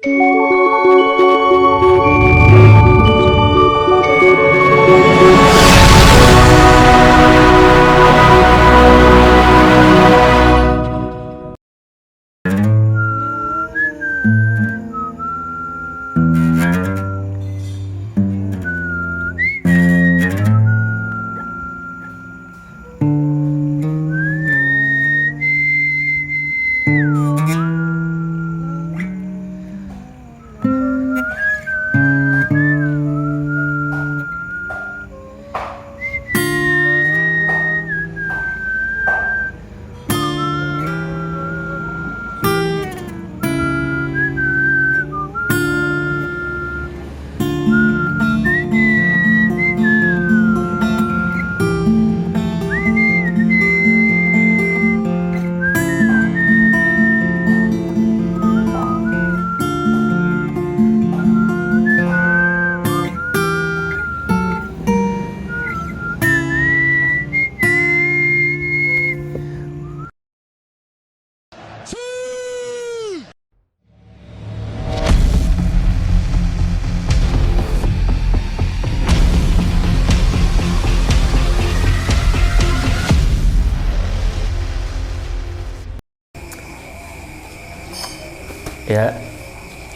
Ya,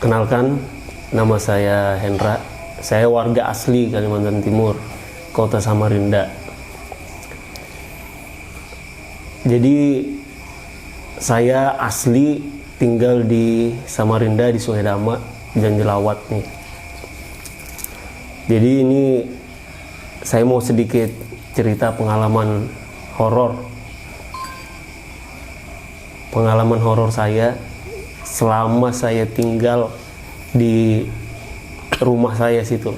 kenalkan, nama saya Hendra. Saya warga asli Kalimantan Timur, Kota Samarinda. Jadi saya asli tinggal di Samarinda, di Sungai Dama, Janjelawat nih. Jadi ini saya mau sedikit cerita pengalaman horor. Pengalaman horor saya selama saya tinggal di rumah saya situ.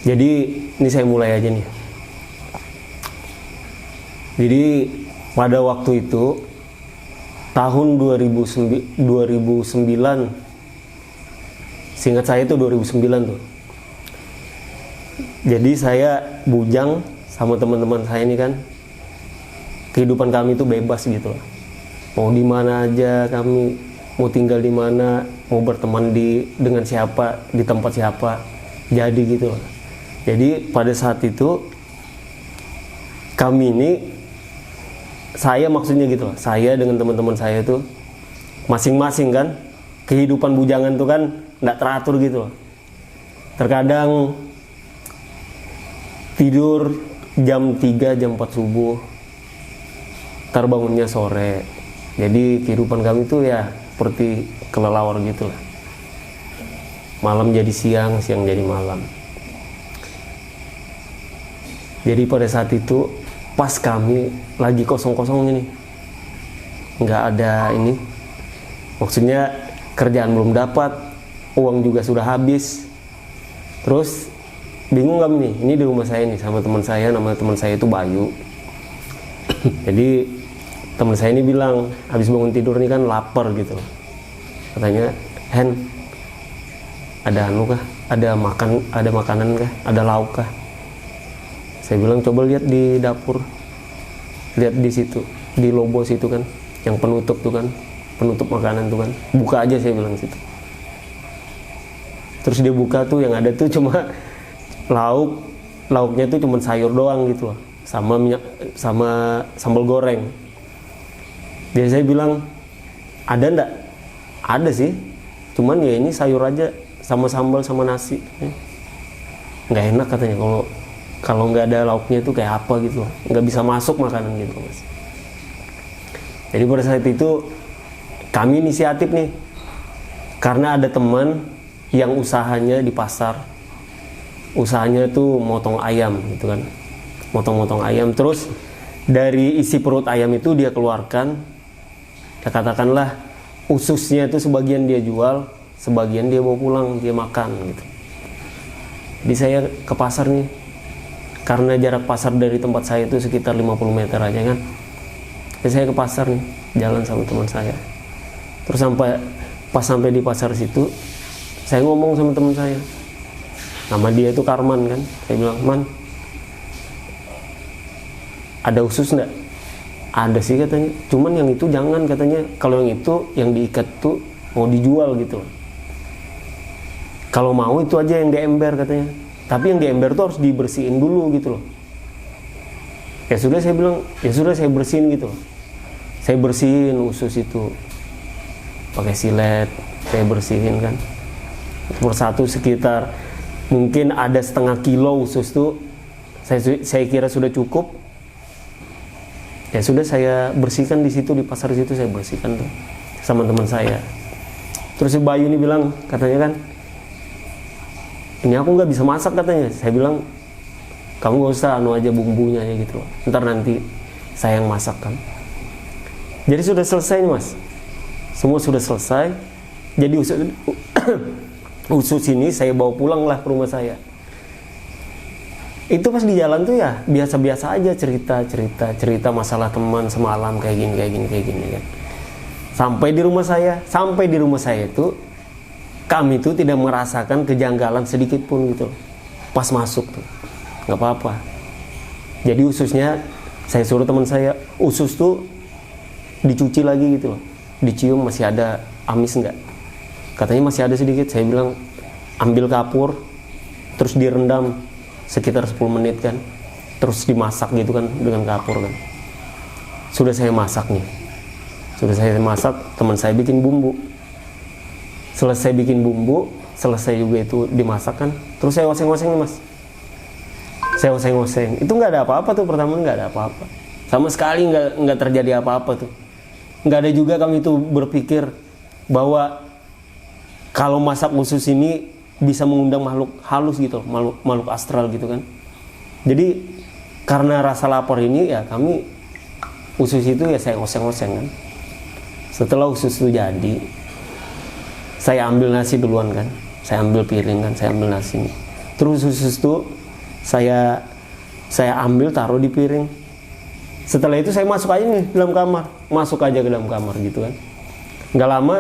Jadi ini saya mulai aja nih. Jadi pada waktu itu tahun 2009, seingat saya itu 2009 tuh. Jadi saya bujang sama teman-teman saya ini kan, kehidupan kami itu bebas gitu loh. Mau di mana aja kami, mau tinggal di mana, mau berteman dengan siapa, di tempat siapa, jadi gitu loh. Jadi pada saat itu kami ini, saya maksudnya gitu loh, saya dengan teman-teman saya itu masing-masing kan, kehidupan bujangan tuh kan nggak teratur gitu loh. Terkadang tidur jam 3, jam 4 subuh, ntar bangunnya sore. Jadi kehidupan kami itu ya seperti kelelawar gitu lah. Malam jadi siang, siang jadi malam. Jadi pada saat itu pas kami lagi kosong-kosong ini, nggak ada ini, maksudnya kerjaan belum dapat, uang juga sudah habis. Terus bingung kami nih, ini di rumah saya nih sama teman saya, nama teman saya itu Bayu. Jadi teman saya ini bilang, habis bangun tidur nih kan lapar gitu. Katanya, Hen, ada anu kah? Ada makanan kah? Ada lauk kah? Saya bilang coba lihat di dapur. Lihat di situ, di lobo situ kan, yang penutup tuh kan, penutup makanan tuh kan. Buka aja, saya bilang situ. Terus dia buka tuh, yang ada tuh cuma lauknya tuh cuma sayur doang gitu loh. Sama minyak, sama sambal goreng. Dia saya bilang, ada ndak? Ada sih, cuman ya ini sayur aja sama sambal sama nasi. Nggak enak katanya kalau nggak ada lauknya itu kayak apa gitu, nggak bisa masuk makanan gitu mas. Jadi pada saat itu kami inisiatif nih, karena ada teman yang usahanya di pasar, usahanya tuh motong ayam gitu kan, motong ayam. Terus dari isi perut ayam itu dia keluarkan, ya katakanlah ususnya itu sebagian dia jual, sebagian dia bawa pulang, dia makan gitu. Jadi saya ke pasar nih, karena jarak pasar dari tempat saya itu sekitar 50 meter aja kan. Jadi saya ke pasar nih, jalan sama teman saya. Terus pas sampai di pasar situ, saya ngomong sama teman saya. Nama dia itu Karman kan. Saya bilang, Man, ada usus enggak? Ada sih katanya, cuman yang itu jangan katanya. Kalau yang itu yang diikat tuh mau dijual gitu. Kalau mau itu aja yang di ember katanya, tapi yang di ember tuh harus dibersihin dulu gitu loh. Ya sudah, saya bilang ya sudah, saya bersihin gitu loh. Saya bersihin usus itu pakai silet, saya bersihin kan persatu, sekitar mungkin ada setengah kilo usus tuh saya kira sudah cukup. Ya sudah, saya bersihkan di situ, di pasar situ saya bersihkan tuh sama teman saya. Terus si Bayu ini bilang, katanya kan, ini aku nggak bisa masak katanya. Saya bilang, kamu nggak usah anu aja bumbunya aja gitu loh, ntar nanti saya yang masak kan. Jadi sudah selesai nih mas, semua sudah selesai. Jadi usus ini saya bawa pulang lah ke rumah saya. Itu pas di jalan tuh ya biasa-biasa aja, cerita masalah teman semalam kayak gini kan. Sampai di rumah saya itu kami tuh tidak merasakan kejanggalan sedikit pun gitu loh. Pas masuk tuh nggak apa-apa. Jadi ususnya saya suruh teman saya, usus tuh dicuci lagi gitu loh, dicium masih ada amis nggak, katanya masih ada sedikit. Saya bilang ambil kapur terus direndam sekitar 10 menit kan, terus dimasak gitu kan dengan kapur kan. Sudah saya masak nih, teman saya bikin bumbu. Selesai bikin bumbu, selesai juga itu dimasak kan, terus saya oseng-oseng nih mas. Saya oseng-oseng, itu nggak ada apa-apa tuh, pertama nggak ada apa-apa sama sekali, nggak terjadi apa-apa tuh. Nggak ada juga kami tuh berpikir bahwa kalau masak usus ini bisa mengundang makhluk halus gitu, makhluk astral gitu kan. Jadi karena rasa lapar ini ya kami usus itu ya saya oseng-oseng kan. Setelah usus itu jadi, saya ambil nasi duluan kan, saya ambil piring kan, saya ambil nasi. Terus usus itu saya ambil taruh di piring. Setelah itu saya masuk aja nih dalam kamar, masuk aja ke dalam kamar gitu kan. Nggak lama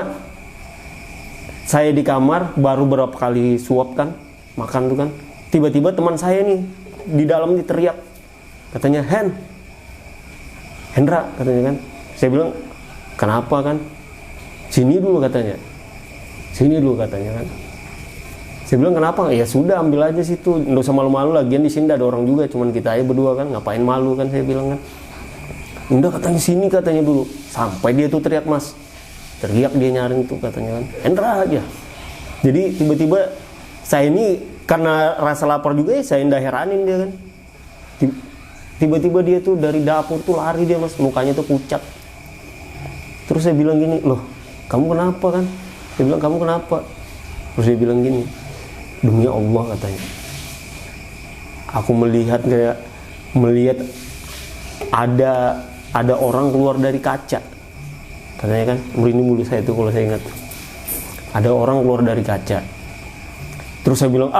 saya di kamar, baru berapa kali suap kan, makan tuh kan, tiba-tiba teman saya nih di dalam teriak, katanya Hendra katanya kan. Saya bilang kenapa kan, sini dulu katanya kan. Saya bilang kenapa? Ya sudah, ambil aja situ, nggak usah malu-malu, lagian di sini ada orang juga, cuman kita aja berdua kan, ngapain malu kan, saya bilang kan. Udah katanya sini katanya dulu, sampai dia tuh teriak mas, teriak dia nyaring tuh katanya kan, Hendra aja. Jadi tiba-tiba saya ini karena rasa lapar juga ya, saya ndak heranin dia kan. Tiba-tiba dia tuh dari dapur tuh lari dia mas, mukanya tuh pucat. Terus saya bilang gini, loh kamu kenapa kan? Saya bilang kamu kenapa? Terus dia bilang gini, demi Allah katanya, aku melihat ada orang keluar dari kaca. Katanya kan, merinding mulut saya itu kalau saya ingat. Ada orang keluar dari kaca. Terus saya bilang,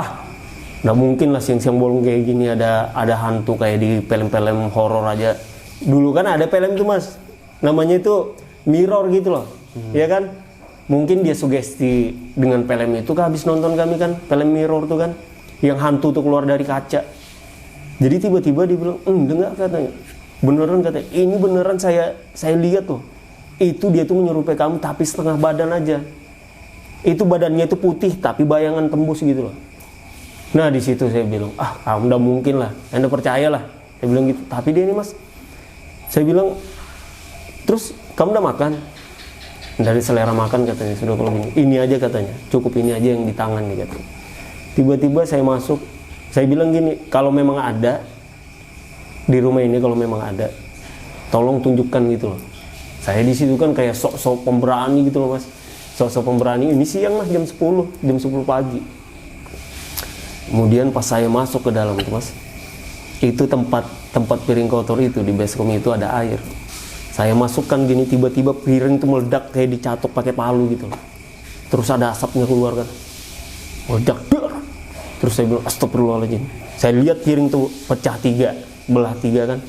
nggak mungkin lah siang-siang bolong kayak gini ada hantu kayak di film-film horor aja. Dulu kan ada film tuh mas, namanya itu Mirror gitu loh, ya kan? Mungkin dia sugesti dengan film itu kan, habis nonton kami kan film Mirror tuh kan, yang hantu tuh keluar dari kaca. Jadi tiba-tiba dia bilang, enggak katanya, beneran katanya, ini beneran saya lihat tuh. Itu dia tuh menyerupai kamu tapi setengah badan aja. Itu badannya itu putih tapi bayangan tembus gitu loh. Nah di situ saya bilang, kamu udah mungkin lah, Anda percayalah. Saya bilang gitu. Tapi dia ini mas, saya bilang, terus kamu udah makan? Dari selera makan katanya, sudah kalau gini, ini aja katanya, cukup ini aja yang di tangan nih katanya. Tiba-tiba saya masuk, saya bilang gini, kalau memang ada di rumah ini, kalau memang ada, tolong tunjukkan gitu loh. Saya di situ kan kayak sok-sok pemberani gitu loh mas, sok-sok pemberani. Ini siang mas, jam 10 pagi. Kemudian pas saya masuk ke dalam itu mas, itu tempat piring kotor itu di baskom itu ada air. Saya masukkan gini, tiba-tiba piring itu meledak kayak dicatok pakai palu gitu loh. Terus ada asapnya keluar kan, meledak. Terus saya bilang astagfirullahaladzim. Saya lihat piring itu pecah 3, belah 3 kan.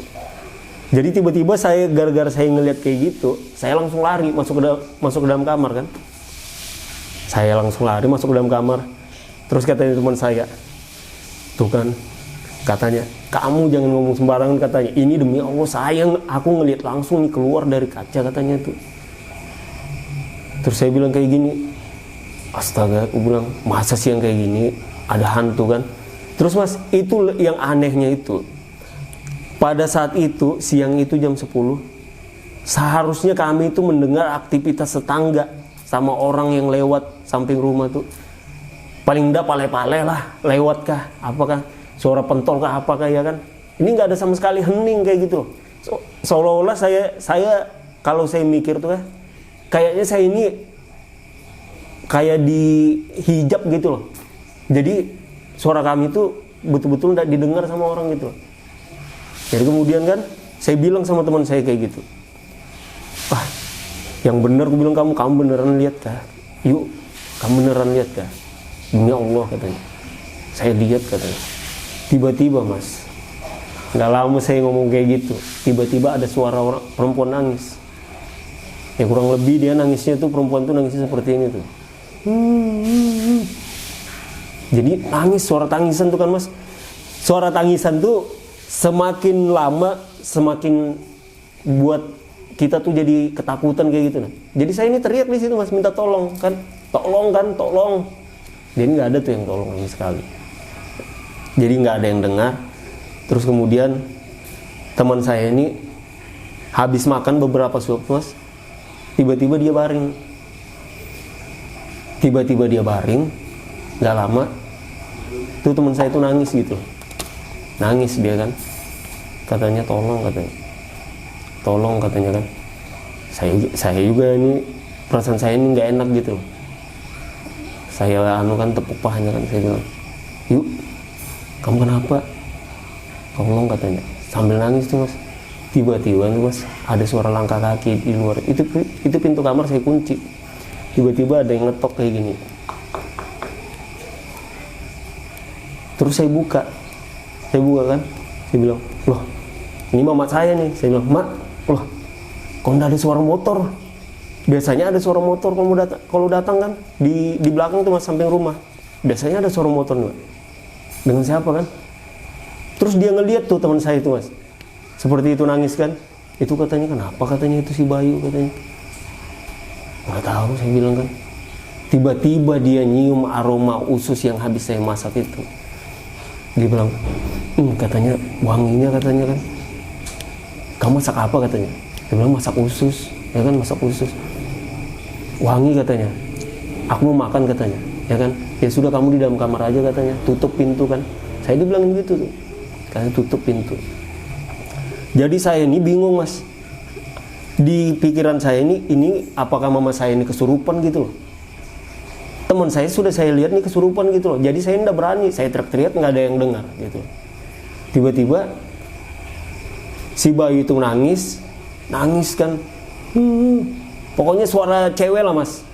Jadi tiba-tiba saya, gara-gara saya ngelihat kayak gitu, saya langsung lari masuk ke dalam kamar kan. Saya langsung lari masuk ke dalam kamar. Terus katanya teman saya, tuh kan, katanya, kamu jangan ngomong sembarangan katanya. Ini demi Allah sayang, aku ngelihat langsung nih keluar dari kaca katanya tuh. Terus saya bilang kayak gini, astaga, aku bilang masa sih yang kayak gini, ada hantu kan. Terus mas, itu yang anehnya itu, pada saat itu, siang itu jam 10, seharusnya kami itu mendengar aktivitas tetangga sama orang yang lewat samping rumah tuh. Paling enggak pale-pale lah, lewat kah, apakah suara pentol kah, apakah ya kan. Ini nggak ada sama sekali, hening kayak gitu loh. Seolah-olah saya kalau saya mikir tuh kayaknya saya ini kayak dihijab gitu loh. Jadi suara kami tuh betul-betul nggak didengar sama orang gitu loh. Jadi kemudian kan saya bilang sama teman saya kayak gitu, yang bener, aku bilang, kamu beneran lihat kah? Yuk, kamu beneran lihat kah? Demi Allah katanya, saya lihat katanya. Tiba-tiba mas, nggak lama saya ngomong kayak gitu, tiba-tiba ada suara orang perempuan nangis. Ya kurang lebih dia nangisnya tuh, perempuan tuh nangisnya seperti ini tuh. Jadi nangis, suara tangisan tuh kan mas. Suara tangisan tuh semakin lama semakin buat kita tuh jadi ketakutan kayak gitu. Jadi saya ini teriak di situ mas, minta tolong kan, tolong. Dia nggak ada tuh yang tolong sama sekali. Jadi nggak ada yang dengar. Terus kemudian teman saya ini habis makan beberapa suap mas, tiba-tiba dia baring. Nggak lama tuh teman saya tuh nangis gitu. Nangis dia kan, katanya tolong katanya kan. Saya juga ini, perasaan saya ini nggak enak gitu. Saya kan tepuk pahanya kan, saya bilang, yuk, kamu kenapa? Tolong katanya, sambil nangis tuh mas. Tiba-tiba tuh mas, ada suara langkah kaki di luar. Itu pintu kamar saya kunci. Tiba-tiba ada yang ngetok kayak gini. Terus saya buka kan, saya bilang, loh, ini mama saya nih. Saya bilang, mak, loh, kok nggak ada suara motor? Biasanya ada suara motor kalau datang kan di belakang tuh mas, samping rumah. Biasanya ada suara motor nih. Dengan siapa kan? Terus dia ngeliat tuh teman saya itu mas, seperti itu nangis kan. Itu katanya kenapa, katanya itu si Bayu katanya. Nggak tahu, saya bilang kan. Tiba-tiba dia nyium aroma usus yang habis saya masak itu. Dia bilang, katanya wanginya katanya kan. Kamu masak apa katanya? Dia bilang masak usus, ya kan, masak usus. Wangi katanya. Aku mau makan katanya, ya kan. Ya sudah, kamu di dalam kamar aja katanya, tutup pintu kan. Saya dibilangin gitu tuh, katanya tutup pintu. Jadi saya ini bingung mas. Di pikiran saya ini apakah mama saya ini kesurupan gitu loh. Teman saya sudah saya lihat nih kesurupan gitu loh. Jadi saya tidak berani, saya teriak-teriak nggak ada yang dengar gitu. Tiba-tiba si Bayu itu nangis kan. Pokoknya suara cewek lah mas.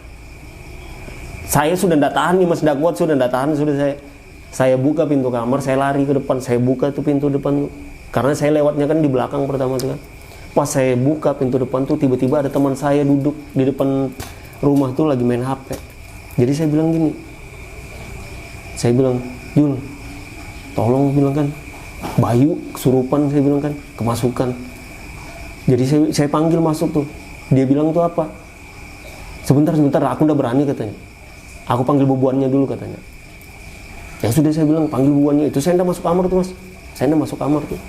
Saya sudah tidak tahan nih mas, tidak kuat, sudah saya buka pintu kamar, saya lari ke depan, saya buka tuh pintu depan tuh. Karena saya lewatnya kan di belakang pertama tuh kan. Pas saya buka pintu depan tuh, tiba-tiba ada teman saya duduk di depan rumah tuh lagi main HP. Jadi saya bilang gini, saya bilang, Jul, tolong, bilang kan, Bayu kesurupan, saya bilang kan, kemasukan. Jadi saya panggil masuk tuh. Dia bilang tuh apa? Sebentar, aku udah berani katanya. Aku panggil bubuannya dulu katanya. Ya sudah, saya bilang panggil bubuannya. Itu saya udah masuk kamar tuh mas. Saya udah masuk kamar tuh.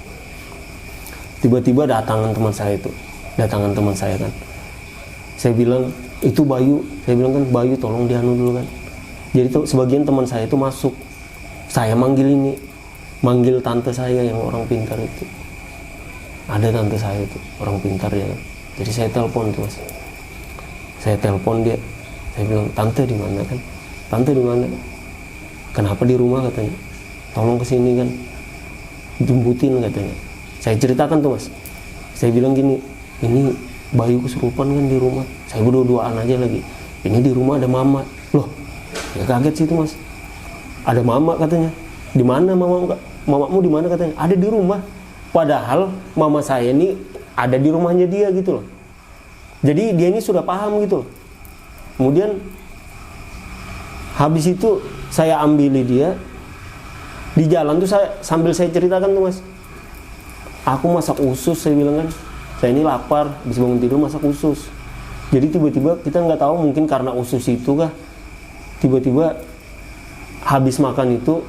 Tiba-tiba datangan teman saya kan. Saya bilang, itu Bayu. Saya bilang kan, Bayu tolong dianu dulu kan. Jadi tuh sebagian teman saya itu masuk. Saya manggil tante saya yang orang pintar itu. Ada tante saya itu, orang pintar ya kan. Jadi saya telepon tuh mas. Saya telepon dia. Saya bilang, tante di mana kan? Tante di mana? Kenapa di rumah katanya? Tolong kesini kan. Jemputin katanya. Saya ceritakan tuh mas. Saya bilang gini, ini Bayu kesurupan kan di rumah. Saya berdua-duaan aja lagi. Ini di rumah ada mama. Loh, ya kaget sih itu mas. Ada mama katanya. Di mana mamamu di mana katanya? Ada di rumah. Padahal mama saya ini ada di rumahnya dia gitu loh. Jadi dia ini sudah paham gitu loh. Kemudian habis itu saya ambili dia. Di jalan tuh sambil saya ceritakan tuh mas. Aku masak usus, saya bilang kan. Saya ini lapar, habis bangun tidur masak usus. Jadi tiba-tiba kita nggak tahu, mungkin karena usus itu kah, tiba-tiba habis makan itu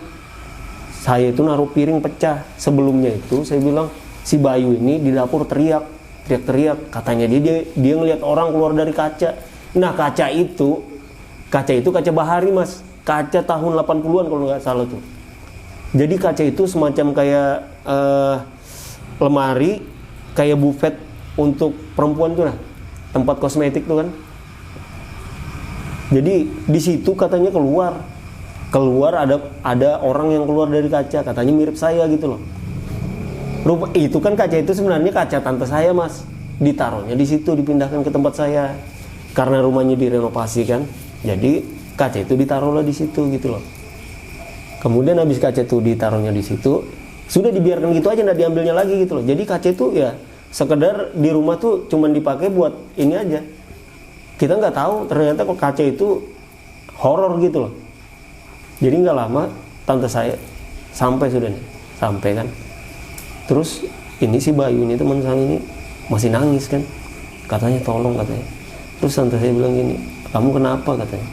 saya itu naruh piring pecah. Sebelumnya itu saya bilang si Bayu ini di dapur teriak-teriak, katanya dia ngelihat orang keluar dari kaca. Nah kaca itu kaca bahari mas, kaca tahun 80-an kalau nggak salah tuh. Jadi kaca itu semacam kayak lemari, kayak buffet untuk perempuan tuh, nah tempat kosmetik tuh kan. Jadi di situ katanya keluar ada orang yang keluar dari kaca, katanya mirip saya gitu loh. Itu kan kaca itu sebenarnya kaca tante saya mas, ditaruhnya di situ, dipindahkan ke tempat saya karena rumahnya direnovasi kan. Jadi kaca itu ditaruhlah di situ gitu loh. Kemudian habis kaca itu ditaruhnya di situ, sudah dibiarkan gitu aja, nggak diambilnya lagi gitu loh. Jadi kaca itu ya sekedar di rumah tuh cuman dipakai buat ini aja. Kita nggak tahu ternyata kok kaca itu horor gitu loh. Jadi nggak lama tante saya sampai kan. Terus ini si Bayu ini teman saya ini masih nangis kan, katanya tolong katanya. Terus tante saya bilang gini, kamu kenapa katanya?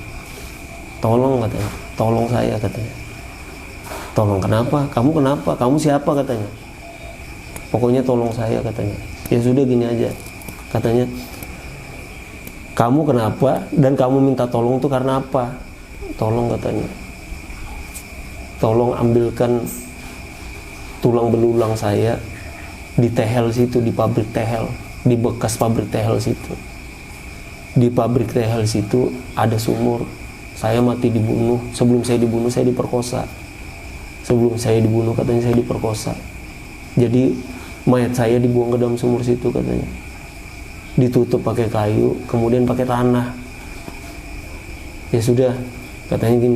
Tolong katanya, tolong saya katanya. Tolong kenapa? Kamu kenapa? Kamu siapa katanya? Pokoknya tolong saya katanya. Ya sudah gini aja katanya. Kamu kenapa dan kamu minta tolong tuh karena apa? Tolong katanya. Tolong ambilkan tulang belulang saya di tehel situ, di pabrik tehel, di bekas pabrik tehel situ. Di pabrik tehel situ ada sumur. Saya mati dibunuh. Sebelum saya dibunuh saya diperkosa. Sebelum saya dibunuh katanya saya diperkosa. Jadi mayat saya dibuang ke dalam sumur situ katanya. Ditutup pakai kayu, kemudian pakai tanah. Ya sudah, katanya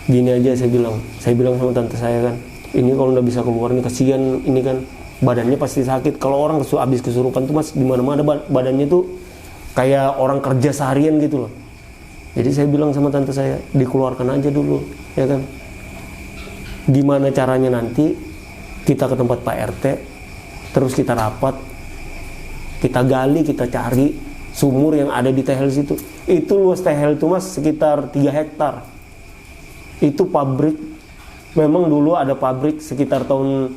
gini aja saya bilang sama tante saya kan, ini kalau udah bisa keluar nih kasihan, ini kan badannya pasti sakit. Kalau orang habis kesurupan tuh mas, di mana-mana badannya tuh kayak orang kerja seharian gitu loh. Jadi saya bilang sama tante saya, dikeluarkan aja dulu, ya kan. Gimana caranya nanti kita ke tempat Pak RT, terus kita rapat, kita gali, kita cari sumur yang ada di tehel situ. Itu luas tehel itu mas sekitar 3 hektar. Itu pabrik, memang dulu ada pabrik sekitar tahun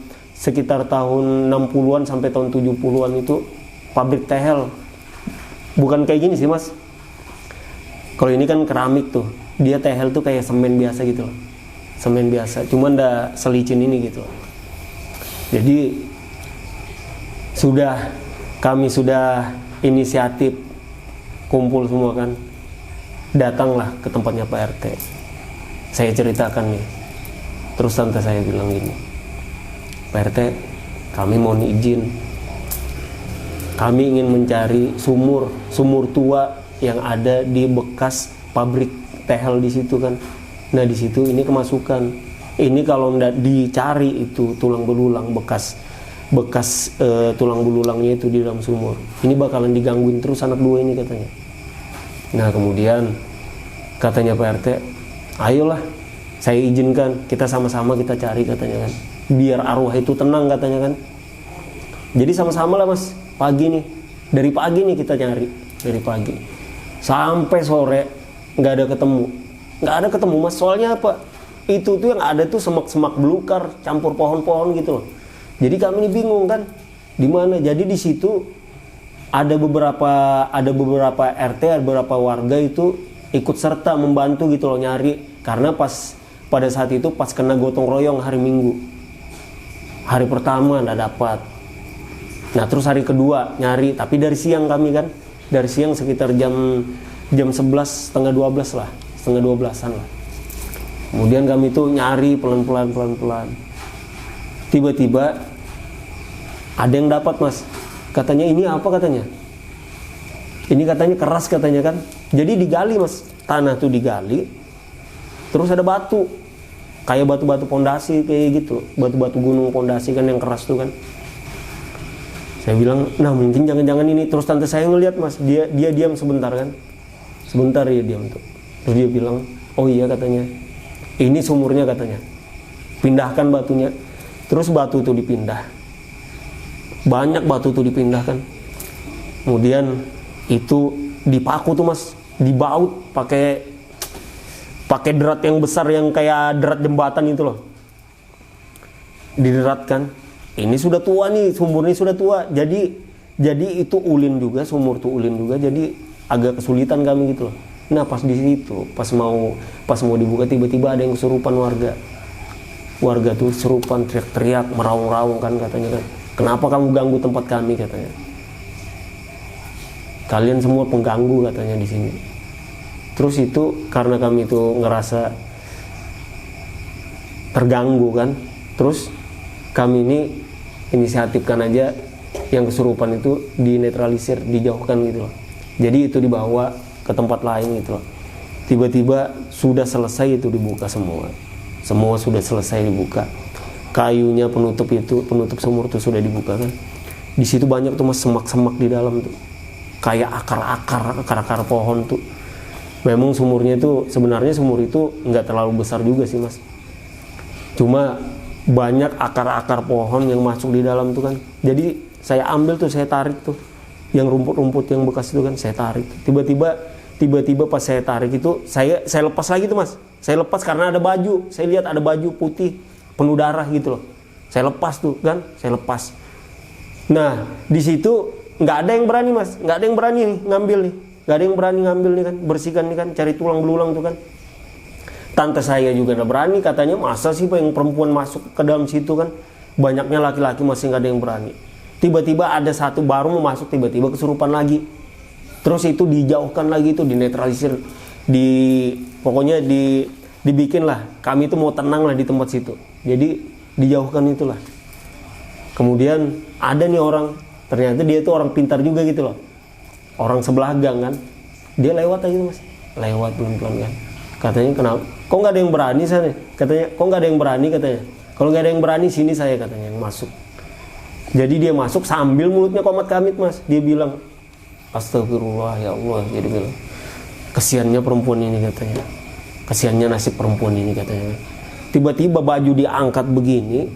60-an sampai tahun 70-an itu pabrik tehel. Bukan kayak gini sih mas. Kalau ini kan keramik tuh, dia tehel tuh kayak semen biasa gitu loh. Semen biasa, cuman udah selicin ini gitu. Jadi kami sudah inisiatif kumpul semua kan, datanglah ke tempatnya Pak RT. Saya ceritakan nih, terus tante saya bilang gini, Pak RT, kami mohon izin, kami ingin mencari sumur tua yang ada di bekas pabrik tehel di situ kan. Nah di situ ini kemasukan. Ini kalau nggak dicari itu tulang belulang bekas tulang belulangnya itu di dalam sumur, ini bakalan digangguin terus anak 2 ini katanya. Nah kemudian katanya Pak RT, ayolah saya izinkan, kita sama-sama kita cari katanya kan, biar arwah itu tenang katanya kan. Jadi sama-sama lah mas, pagi nih, dari pagi nih kita nyari, dari pagi sampai sore nggak ada ketemu mas. Soalnya apa, itu tuh yang ada tuh semak-semak belukar campur pohon-pohon gitu loh. Jadi kami ini bingung kan, di mana. Jadi di situ ada beberapa RT, ada beberapa warga itu ikut serta membantu gitu loh nyari. Karena pada saat itu pas kena gotong royong hari Minggu, hari pertama nggak dapat. Nah terus hari kedua nyari, tapi dari siang kami kan, dari siang sekitar jam 11, setengah 12 lah, setengah 12-an lah. Kemudian kami tuh nyari pelan-pelan. Tiba-tiba ada yang dapat mas, katanya ini apa katanya, ini katanya keras katanya kan. Jadi digali mas, tanah tuh digali, terus ada batu, kayak batu-batu pondasi kayak gitu, batu-batu gunung pondasi kan yang keras tuh kan. Saya bilang, nah mungkin jangan-jangan ini. Terus tante saya ngeliat mas, dia diam sebentar kan, sebentar dia diam tuh. Terus dia bilang, oh iya katanya, ini sumurnya katanya, pindahkan batunya. Terus batu itu dipindah, banyak batu itu dipindahkan. Kemudian Itu dipaku tuh mas, dibaut pakai derat yang besar yang kayak derat jembatan itu loh, dideratkan. Ini sudah tua nih, sumurnya sudah tua, jadi itu ulin juga, sumur tuh ulin juga, jadi agak kesulitan kami gitu loh. Nah pas di situ, pas mau dibuka, tiba-tiba ada yang kesurupan warga tuh serupan, teriak-teriak, meraung-raung kan katanya kan, kenapa kamu ganggu tempat kami katanya, kalian semua pengganggu katanya di sini. Terus itu karena kami itu ngerasa terganggu kan, terus kami ini inisiatifkan aja yang kesurupan itu dinetralisir, dijauhkan gitu loh. Jadi itu dibawa ke tempat lain gitu loh. Tiba-tiba sudah selesai itu dibuka semua sudah selesai dibuka. Kayunya penutup sumur itu sudah dibuka kan. Di situ banyak tuh mas semak-semak di dalam tuh, kayak akar-akar pohon tuh. Memang sumurnya itu sebenarnya sumur itu nggak terlalu besar juga sih mas, cuma banyak akar-akar pohon yang masuk di dalam tuh kan. Jadi saya ambil tuh, saya tarik tuh yang rumput-rumput yang bekas itu kan, saya tarik. Tiba-tiba pas saya tarik itu saya lepas lagi tuh mas. Saya lepas karena ada baju, saya lihat ada baju putih penuh darah gitu loh. Saya lepas tuh kan, saya lepas. Nah di situ nggak ada yang berani mas, nggak ada yang berani nih ngambil nih. Gak ada yang berani ngambil nih kan, bersihkan nih kan, cari tulang belulang tuh kan. Tante saya juga gak berani, katanya masa sih yang perempuan masuk ke dalam situ kan, banyaknya laki-laki masih gak ada yang berani. Tiba-tiba ada satu baru mau masuk, tiba-tiba kesurupan lagi. Terus itu dijauhkan lagi, itu dinetralisir, pokoknya dibikin lah, kami itu mau tenang lah di tempat situ. Jadi dijauhkan itulah. Kemudian ada nih orang, ternyata dia itu orang pintar juga gitu loh, orang sebelah gang kan, dia lewat aja mas, lewat pelan-pelan kan. Katanya kenapa? Kok nggak ada yang berani sana? Katanya kok nggak ada yang berani katanya. Kalau nggak ada yang berani sini saya katanya yang masuk. Jadi dia masuk sambil mulutnya komat kamit mas. Dia bilang astagfirullah ya Allah. Jadi bilang kesiannya perempuan ini katanya. Kesiannya nasib perempuan ini katanya. Tiba-tiba baju diangkat begini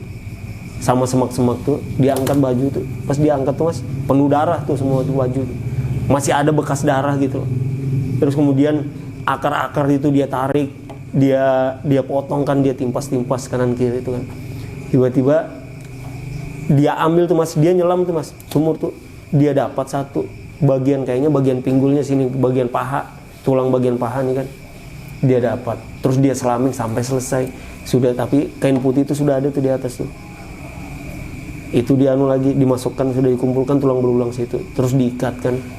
sama semak-semak tuh, diangkat baju tuh. Pas diangkat tuh mas, penuh darah tuh semua tuh baju tuh. Masih ada bekas darah gitu. Terus kemudian akar-akar itu dia tarik, dia potong kan, dia timpas-timpas kanan kiri itu kan. Tiba-tiba dia ambil tuh mas, dia nyelam tuh mas, sumur tuh. Dia dapat satu bagian, kayaknya bagian pinggulnya sini, bagian paha, tulang bagian paha nih kan. Dia dapat. Terus dia selamin sampai selesai. Sudah, tapi kain putih itu sudah ada tuh di atas tuh. Itu dianu lagi, dimasukkan, sudah dikumpulkan tulang belulang situ. Terus diikatkan.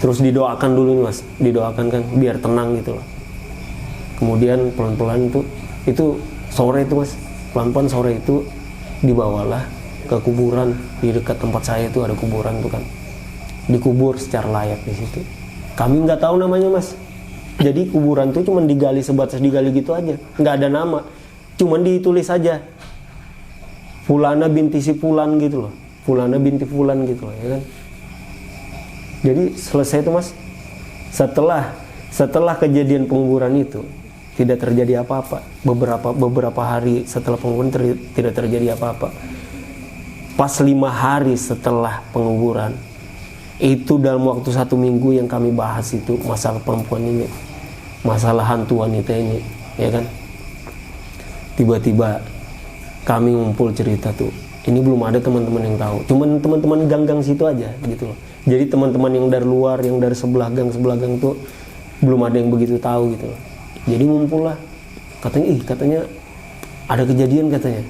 Terus didoakan dulu nih mas, didoakan kan biar tenang gitu loh. Kemudian pelan-pelan itu sore itu mas, pelan-pelan sore itu dibawalah ke kuburan di dekat tempat saya itu, ada kuburan tuh kan, dikubur secara layak di situ. Kami nggak tahu namanya mas. Jadi kuburan tuh cuma digali, sebatas digali gitu aja, nggak ada nama, cuman ditulis aja Fulana binti si Fulan gitu loh, Fulana binti Fulan gitu loh ya kan. Jadi selesai itu mas, setelah kejadian penguburan itu tidak terjadi apa-apa. Beberapa hari setelah penguburan tidak terjadi apa-apa. Pas 5 hari setelah penguburan, itu dalam waktu 1 minggu yang kami bahas itu masalah perempuan ini, masalah hantu wanita ini, ya kan. Tiba-tiba kami ngumpul cerita tuh. Ini belum ada teman-teman yang tahu, cuman teman-teman gang-gang situ aja gitu loh. Jadi teman-teman yang dari luar, yang dari sebelah gang tuh belum ada yang begitu tahu gitu loh. Jadi ngumpul lah, katanya ada kejadian katanya,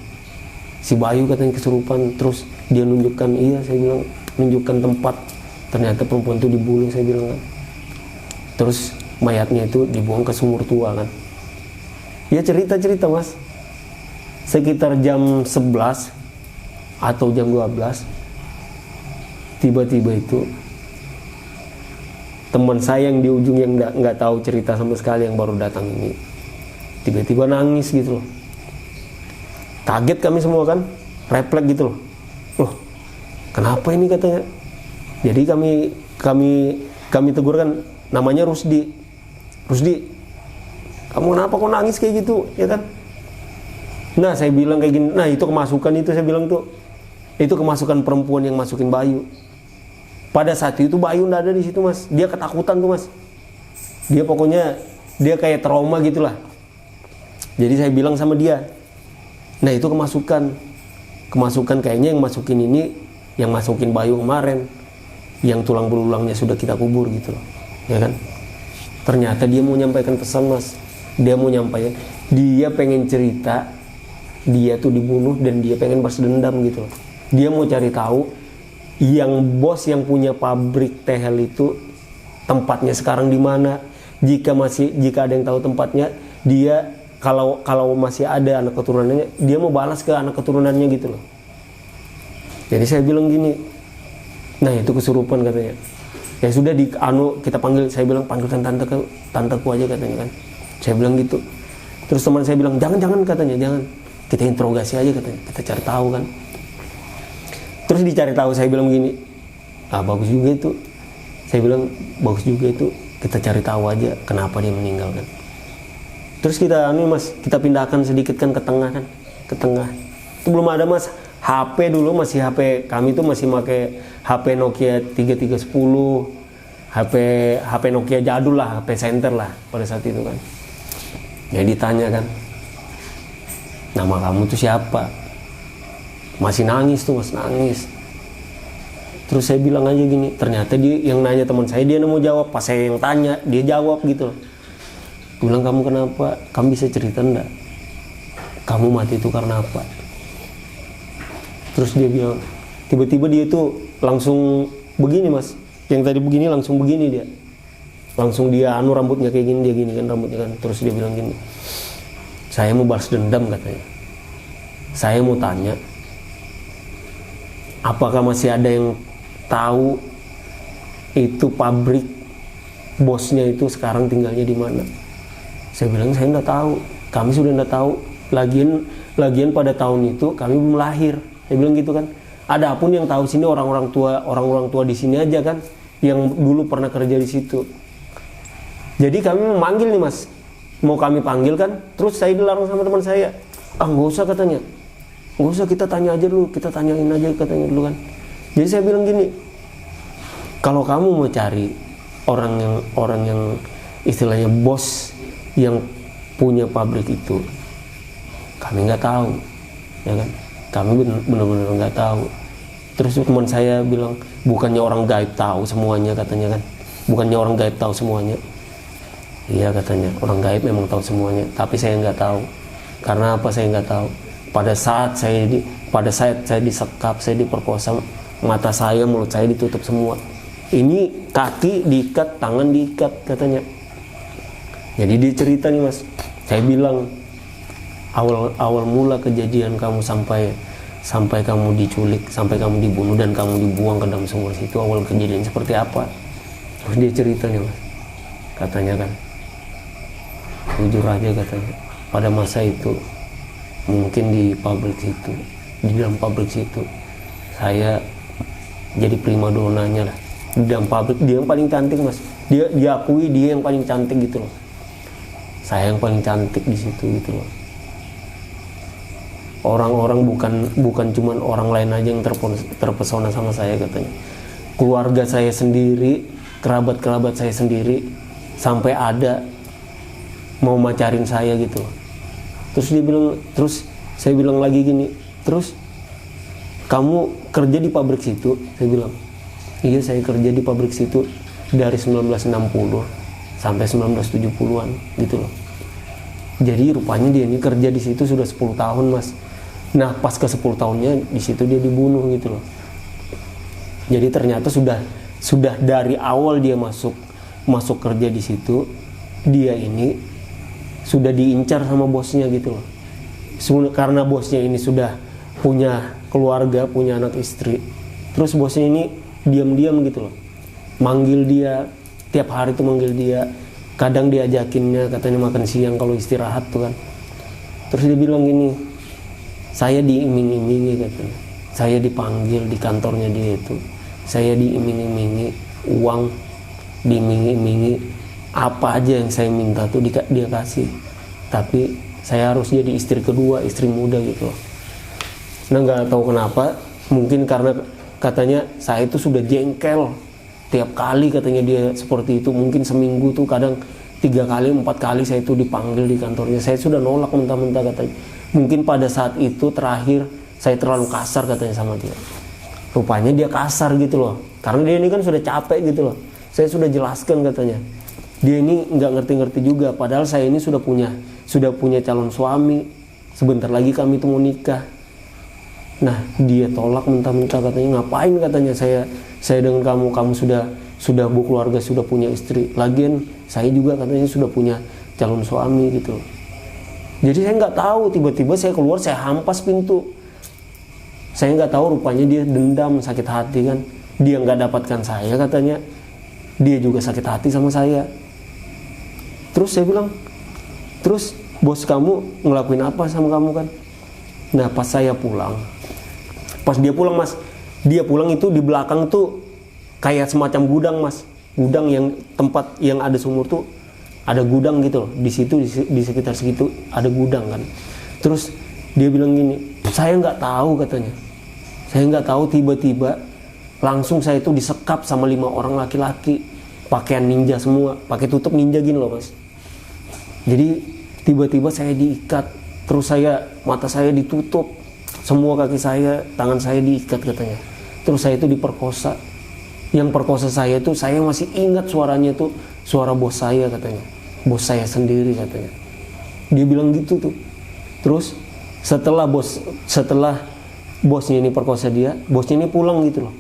si Bayu katanya kesurupan. Terus dia nunjukkan, iya saya bilang, nunjukkan tempat, ternyata perempuan itu dibunuh saya bilang kan. Terus mayatnya itu dibuang ke sumur tua kan. Ya cerita-cerita mas, sekitar jam 11 atau jam 12 tiba-tiba itu teman saya yang di ujung yang nggak tahu cerita sama sekali, yang baru datang ini, tiba-tiba nangis gitu loh. Kaget kami semua kan, refleks gitu loh. Loh, kenapa ini katanya? Jadi kami tegur kan, namanya Rusdi, kamu kenapa kok nangis kayak gitu ya kan? Nah saya bilang kayak gini, nah itu kemasukan, itu saya bilang tuh, itu kemasukan perempuan yang masukin Bayu. Pada saat itu Bayu nggak ada di situ mas, dia ketakutan tuh mas, dia pokoknya dia kayak trauma gitulah. Jadi saya bilang sama dia, nah itu kemasukan kayaknya yang masukin ini, yang masukin Bayu kemarin, yang tulang belulangnya sudah kita kubur gitu loh, ya kan. Ternyata dia mau nyampaikan pesan mas, dia mau nyampaikan, dia pengen cerita, dia tuh dibunuh dan dia pengen balas dendam gitu loh. Dia mau cari tahu yang bos yang punya pabrik tehel itu tempatnya sekarang di mana. Jika ada yang tahu tempatnya, dia kalau masih ada anak keturunannya, dia mau balas ke anak keturunannya gitu loh. Jadi saya bilang gini, nah itu kesurupan katanya. Ya sudah kita panggil, saya bilang panggilkan tanteku aja katanya kan. Saya bilang gitu. Terus teman saya bilang jangan katanya, jangan. Kita interogasi aja katanya, kita cari tahu kan. Terus dicari tahu, saya bilang gini, bagus juga itu. Saya bilang bagus juga itu, kita cari tahu aja kenapa dia meninggal kan. Terus kita kita pindahkan sedikit kan ke tengah kan, ke tengah. Itu belum ada mas, HP dulu masih HP kami tuh masih pakai HP Nokia 3310, HP Nokia jadul lah, HP center lah pada saat itu kan. Jadi ditanya kan, nama kamu tuh siapa? Masih nangis tuh mas, nangis. Terus saya bilang aja gini, ternyata dia yang nanya teman saya, dia mau jawab. Pas saya yang tanya, dia jawab gitu loh. Gue bilang, kamu kenapa? Kamu bisa cerita enggak? Kamu mati itu karena apa? Terus dia bilang, tiba-tiba dia tuh langsung begini mas. Yang tadi begini langsung begini dia. Langsung dia rambutnya kayak gini, dia gini kan rambutnya kan. Terus dia bilang gini, saya mau balas dendam katanya. Saya mau tanya, apakah masih ada yang tahu itu pabrik bosnya itu sekarang tinggalnya di mana? Saya bilang saya enggak tahu, kami sudah enggak tahu. Lagian pada tahun itu kami belum lahir. Saya bilang gitu kan. Adapun yang tahu sini orang-orang tua di sini aja kan, yang dulu pernah kerja di situ. Jadi kami memanggil nih mas, mau kami panggil kan. Terus saya dilarang sama teman saya, nggak usah katanya, nggak usah, kita tanya aja dulu, kita tanyain aja katanya dulu kan. Jadi saya bilang gini, kalau kamu mau cari orang yang istilahnya bos yang punya pabrik itu, kami nggak tahu, ya kan? Kami benar-benar nggak tahu. Terus teman saya bilang, bukannya orang gaib tahu semuanya katanya kan? Bukannya orang gaib tahu semuanya? Iya katanya, orang gaib memang tahu semuanya, tapi saya nggak tahu. Karena apa saya nggak tahu? Pada saat saya disekap, saya diperkosa, mata saya, mulut saya ditutup semua. Ini kaki diikat, tangan diikat katanya. Jadi dia cerita nih mas, saya bilang awal mula kejadian kamu sampai kamu diculik, sampai kamu dibunuh dan kamu dibuang ke dalam sumur situ, awal kejadian seperti apa? Terus dia cerita nih mas, katanya kan, jujur aja katanya, pada masa itu mungkin di pabrik situ, di dalam pabrik situ saya jadi primadonanya lah. Di dalam pabrik dia yang paling cantik mas, dia diakui dia yang paling cantik gitu loh. Saya yang paling cantik di situ gitu loh. Orang-orang bukan cuman orang lain aja yang terpesona sama saya katanya. Keluarga saya sendiri, kerabat saya sendiri, sampai ada mau macarin saya gitu loh. Terus saya bilang lagi gini, terus kamu kerja di pabrik situ? Saya bilang, iya saya kerja di pabrik situ dari 1960 sampai 1970-an gitu loh. Jadi rupanya dia ini kerja di situ sudah 10 tahun mas. Nah pas ke 10 tahunnya di situ dia dibunuh gitu loh. Jadi ternyata sudah dari awal dia masuk kerja di situ, dia ini sudah diincar sama bosnya gitu loh. Karena bosnya ini sudah punya keluarga, punya anak istri. Terus bosnya ini diam-diam gitu loh, manggil dia tiap hari tuh, manggil dia. Kadang diajakinnya katanya makan siang kalau istirahat tuh kan. Terus dia bilang gini, saya diiming-imingi katanya, saya dipanggil di kantornya dia itu, saya diiming-imingi uang, diiming-imingi apa aja yang saya minta tuh dia kasih, tapi saya harus jadi istri kedua, istri muda gitu loh. Nah nggak tahu kenapa, mungkin katanya saya itu sudah jengkel tiap kali katanya dia seperti itu. Mungkin seminggu tuh kadang 3 kali 4 kali saya itu dipanggil di kantornya. Saya sudah nolak mentah-mentah katanya. Mungkin pada saat itu terakhir saya terlalu kasar katanya sama dia. Rupanya dia kasar gitu loh, karena dia ini kan sudah capek gitu loh. Saya sudah jelaskan katanya, dia ini nggak ngerti-ngerti juga, padahal saya ini sudah punya calon suami, sebentar lagi kami itu mau nikah. Nah dia tolak mentah-mentah katanya, ngapain katanya saya dengan kamu sudah berkeluarga, sudah punya istri, lagian saya juga katanya sudah punya calon suami gitu. Jadi saya nggak tahu, tiba-tiba saya keluar, saya hampas pintu. Saya nggak tahu, rupanya dia dendam, sakit hati kan, dia nggak dapatkan saya katanya, dia juga sakit hati sama saya. Terus saya bilang, terus bos kamu ngelakuin apa sama kamu kan? Nah pas saya pulang, pas dia pulang mas, dia pulang itu di belakang tuh kayak semacam gudang mas, gudang yang tempat yang ada sumur tuh ada gudang gitu loh, di situ di sekitar segitu ada gudang kan. Terus dia bilang gini, saya nggak tahu katanya, saya nggak tahu, tiba-tiba langsung saya itu disekap sama 5 orang laki-laki, pakaian ninja semua, pakai tutup ninja gini loh mas. Jadi tiba-tiba saya diikat, terus mata saya ditutup, semua kaki saya, tangan saya diikat katanya. Terus saya itu diperkosa. Yang perkosa saya itu, saya masih ingat suaranya tuh, suara bos saya katanya, bos saya sendiri katanya. Dia bilang gitu tuh. Terus setelah bosnya ini perkosa dia, bosnya ini pulang gitu loh.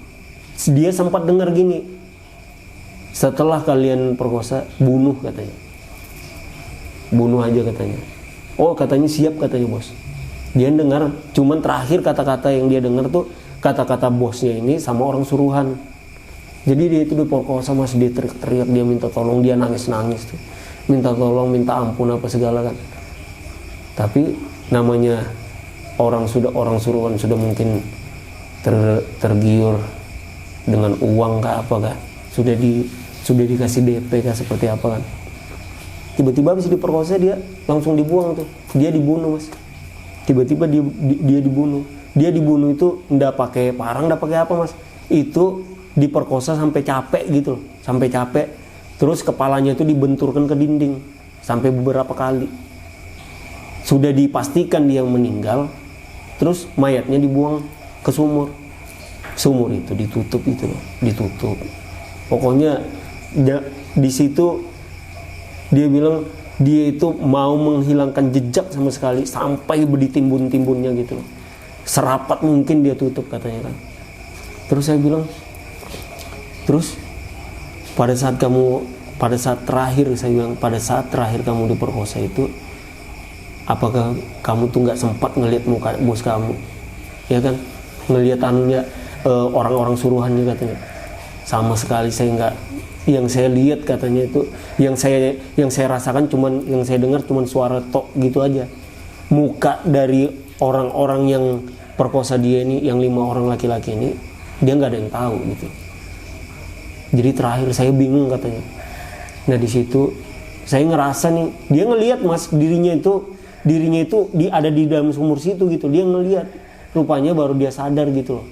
Dia sempat dengar gini, setelah kalian perkosa, bunuh katanya, bunuh aja katanya. Oh katanya siap katanya bos. Dia dengar, cuman terakhir kata-kata yang dia dengar tuh kata-kata bosnya ini sama orang suruhan. Jadi dia itu diperkosa mas, dia teriak-teriak, dia minta tolong, dia nangis-nangis tuh, minta tolong, minta ampun apa segala kan. Tapi namanya orang suruhan sudah mungkin tergiur dengan uang kah apa kah, sudah dikasih DP kah seperti apa kan. Tiba-tiba habis diperkosa dia langsung dibuang tuh, dia dibunuh mas. Tiba-tiba dia dibunuh. Dia dibunuh itu ndak pakai parang, ndak pakai apa mas. Itu diperkosa sampai capek gitu loh, sampai capek. Terus kepalanya itu dibenturkan ke dinding sampai beberapa kali. Sudah dipastikan dia meninggal. Terus mayatnya dibuang ke sumur. Sumur itu ditutup itu loh, ditutup. Pokoknya di situ dia bilang dia itu mau menghilangkan jejak sama sekali, sampai ditimbun-timbunnya gitu loh. Serapat mungkin dia tutup katanya kan. Terus saya bilang, terus pada saat terakhir saya bilang, pada saat terakhir kamu diperkosa itu, apakah kamu tuh nggak sempat ngelihat muka bos kamu, ya kan, ngelihat orang-orang suruhannya katanya. Sama sekali saya nggak, yang saya lihat katanya itu, yang saya rasakan cuman, yang saya dengar cuman suara tok gitu aja. Muka dari orang-orang yang perkosa dia ini, yang 5 orang laki-laki ini, dia nggak ada yang tahu gitu. Jadi terakhir saya bingung katanya. Nah di situ saya ngerasa nih, dia ngelihat mas, dirinya itu ada di dalam sumur situ gitu. Dia ngelihat, rupanya baru dia sadar gitu loh,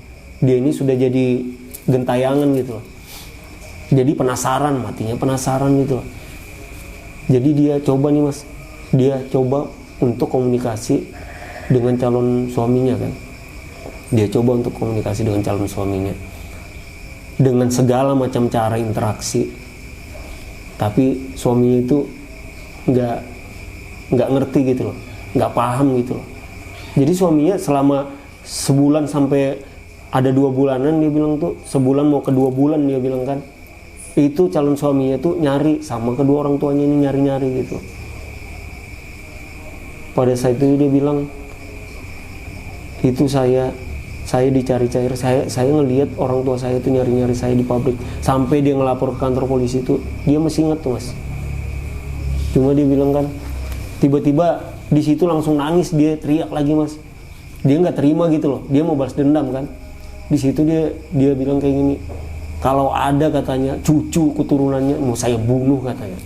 dia ini sudah jadi gentayangan gitu loh. Jadi penasaran, matinya penasaran gitu loh. Jadi dia coba nih mas, dia coba untuk komunikasi dengan calon suaminya kan. Dia coba untuk komunikasi dengan calon suaminya dengan segala macam cara interaksi, tapi suaminya itu nggak ngerti gitu loh, nggak paham gitu loh. Jadi suaminya selama sebulan sampai ada 2 bulanan, dia bilang tuh sebulan mau ke 2 bulan dia bilang kan, itu calon suaminya tuh nyari sama kedua orang tuanya ini, nyari-nyari gitu. Pada saat itu dia bilang, itu saya dicari-cari, saya ngelihat orang tua saya itu nyari-nyari saya di pabrik, sampai dia ngelapor ke kantor polisi itu, dia masih ingat tuh mas. Cuma dia bilang kan, tiba-tiba di situ langsung nangis, dia teriak lagi mas. Dia nggak terima gitu loh, dia mau balas dendam kan. Di situ dia bilang kayak gini, kalau ada katanya cucu keturunannya mau saya bunuh katanya.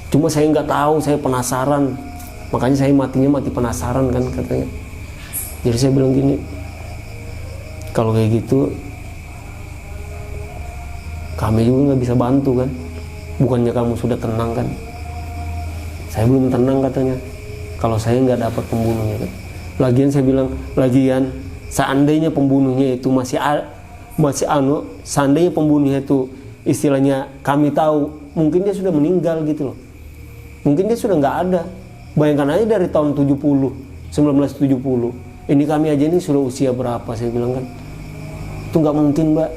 Cuma saya nggak tahu, saya penasaran, makanya saya matinya mati penasaran kan katanya. Jadi saya bilang gini, Kalau kayak gitu kami juga nggak bisa bantu kan. Bukannya kamu sudah tenang kan? Saya belum tenang katanya. Kalau saya nggak dapat pembunuhnya kan. Lagian saya bilang, lagian seandainya pembunuhnya itu seandainya pembunuhnya itu istilahnya kami tahu, mungkin dia sudah meninggal gitu loh. Mungkin dia sudah nggak ada. Bayangkan aja dari tahun 1970. Ini kami aja ini sudah usia berapa, saya bilang kan. Itu nggak mungkin, Mbak.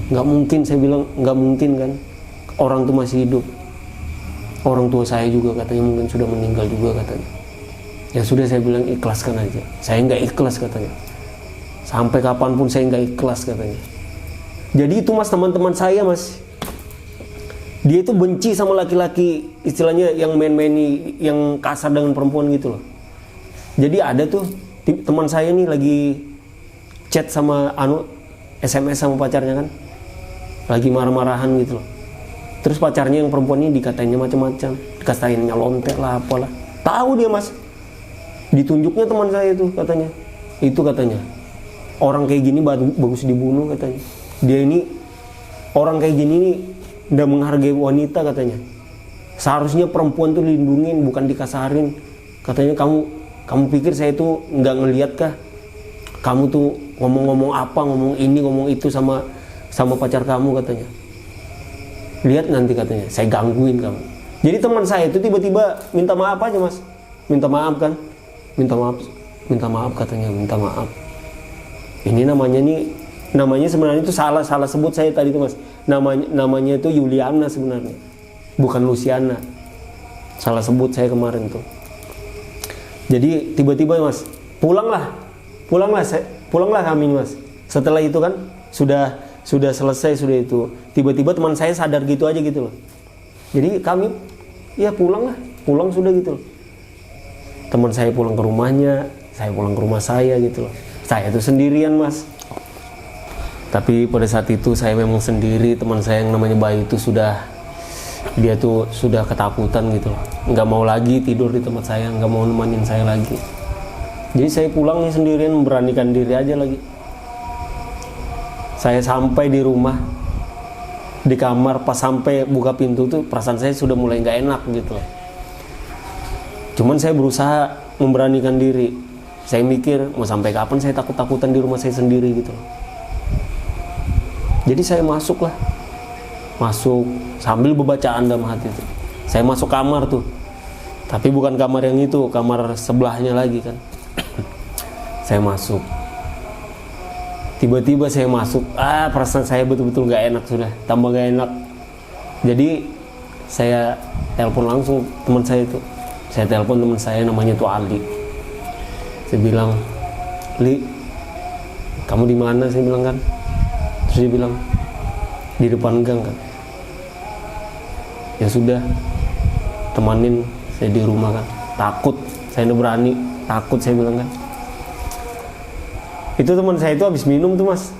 Nggak mungkin, saya bilang nggak mungkin kan. Orang tuh masih hidup. Orang tua saya juga katanya mungkin sudah meninggal juga katanya. Ya sudah, saya bilang ikhlaskan aja. Saya nggak ikhlas katanya. Sampai kapanpun saya nggak ikhlas katanya. Jadi itu Mas, teman-teman saya Mas, dia itu benci sama laki-laki, istilahnya yang main-maini, yang kasar dengan perempuan gitu loh. Jadi ada tuh teman saya nih lagi chat sama SMS sama pacarnya kan, lagi marah-marahan gitu loh. Terus pacarnya yang perempuan ini dikatainnya macam-macam, dikatainnya lontek lah apalah. Tahu dia Mas, ditunjuknya teman saya itu katanya. Itu katanya, orang kayak gini bagus dibunuh katanya. Dia ini orang kayak gini nih nggak menghargai wanita katanya. Seharusnya perempuan tuh dilindungin, bukan dikasarin. Katanya kamu pikir saya itu nggak ngelihat kah? Kamu tuh ngomong-ngomong apa, ngomong ini, ngomong itu sama pacar kamu katanya. Lihat nanti katanya, saya gangguin kamu. Jadi teman saya itu tiba-tiba minta maaf aja Mas. Minta maaf kan? Minta maaf katanya, minta maaf. Ini namanya sebenarnya itu salah sebut saya tadi tuh Mas. Namanya itu Yuliana sebenarnya, bukan Luciana. Salah sebut saya kemarin tuh. Jadi tiba-tiba Mas, pulanglah kami Mas. Setelah itu kan sudah selesai, sudah itu. Tiba-tiba teman saya sadar gitu aja gitu loh. Jadi kami ya pulang sudah gitu loh. Teman saya pulang ke rumahnya, saya pulang ke rumah saya gitu loh. Saya tuh sendirian Mas. Tapi pada saat itu saya memang sendiri. Teman saya yang namanya Bayu itu dia tuh sudah ketakutan gitu loh. Nggak mau lagi tidur di tempat saya, nggak mau nemenin saya lagi. Jadi saya pulang nih sendirian, memberanikan diri aja lagi. Saya sampai di rumah, di kamar, pas sampai buka pintu tuh perasaan saya sudah mulai nggak enak gitu loh. Cuman saya berusaha memberanikan diri. Saya mikir mau sampai kapan saya takut-takutan di rumah saya sendiri gitu loh. Jadi saya masuk sambil bebacaan dalam hati itu. Saya masuk kamar tuh, tapi bukan kamar yang itu, kamar sebelahnya lagi kan. Saya masuk. Tiba-tiba saya masuk, perasaan saya betul-betul gak enak sudah, tambah gak enak. Jadi saya telepon langsung teman saya itu. Saya telepon teman saya namanya tuh Ali. Saya bilang, "Li, kamu di mana?" Saya bilang kan. Terus dia bilang, "Di depan gang kan." Ya sudah, temanin saya di rumah kan. Takut, saya udah berani, takut saya bilang kan. Itu teman saya itu habis minum tuh Mas,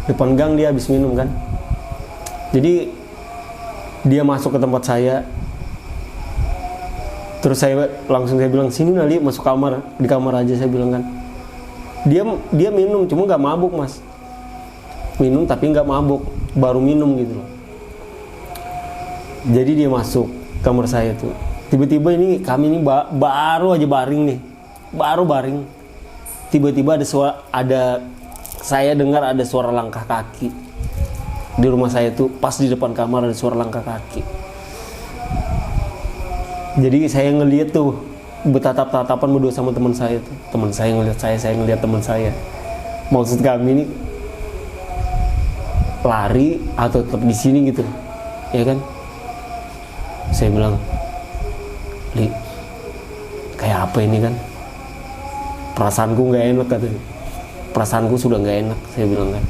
depan gang dia habis minum kan. Jadi dia masuk ke tempat saya, terus saya bilang, "Sini Nali, masuk kamar, di kamar aja," saya bilang kan. Dia minum, cuma nggak mabuk Mas. Minum tapi nggak mabuk, baru minum gitu loh. Jadi dia masuk kamar saya tuh. Tiba-tiba kami ini baru aja baring nih, baru baring. Tiba-tiba saya dengar ada suara langkah kaki di rumah saya tuh. Pas di depan kamar ada suara langkah kaki. Jadi saya ngeliat tuh bertatap-tatapan berdua sama teman saya tuh. Teman saya ngeliat saya ngeliat teman saya. Maksud kami ini lari atau tetap di sini gitu, ya kan? Saya bilang, "Li, kayak apa ini kan? Perasaanku nggak enak," katanya. "Perasaanku sudah nggak enak," saya bilang kan.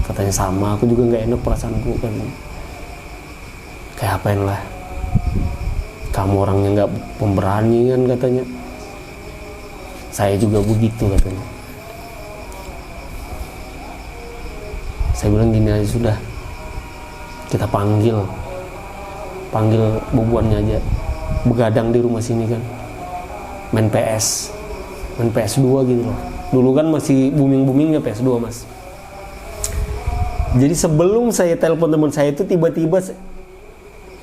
Katanya, "Sama, aku juga nggak enak perasaanku," kan. "Kayak apain lah? Kamu orangnya nggak pemberani kan," katanya. "Saya juga begitu," katanya. Saya bilang, "Gini aja sudah, kita panggil bubuannya aja, begadang di rumah sini kan, main PS 2 gitu loh." Dulu kan masih booming-boomingnya PS2 mas. Jadi sebelum saya telepon teman saya itu tiba-tiba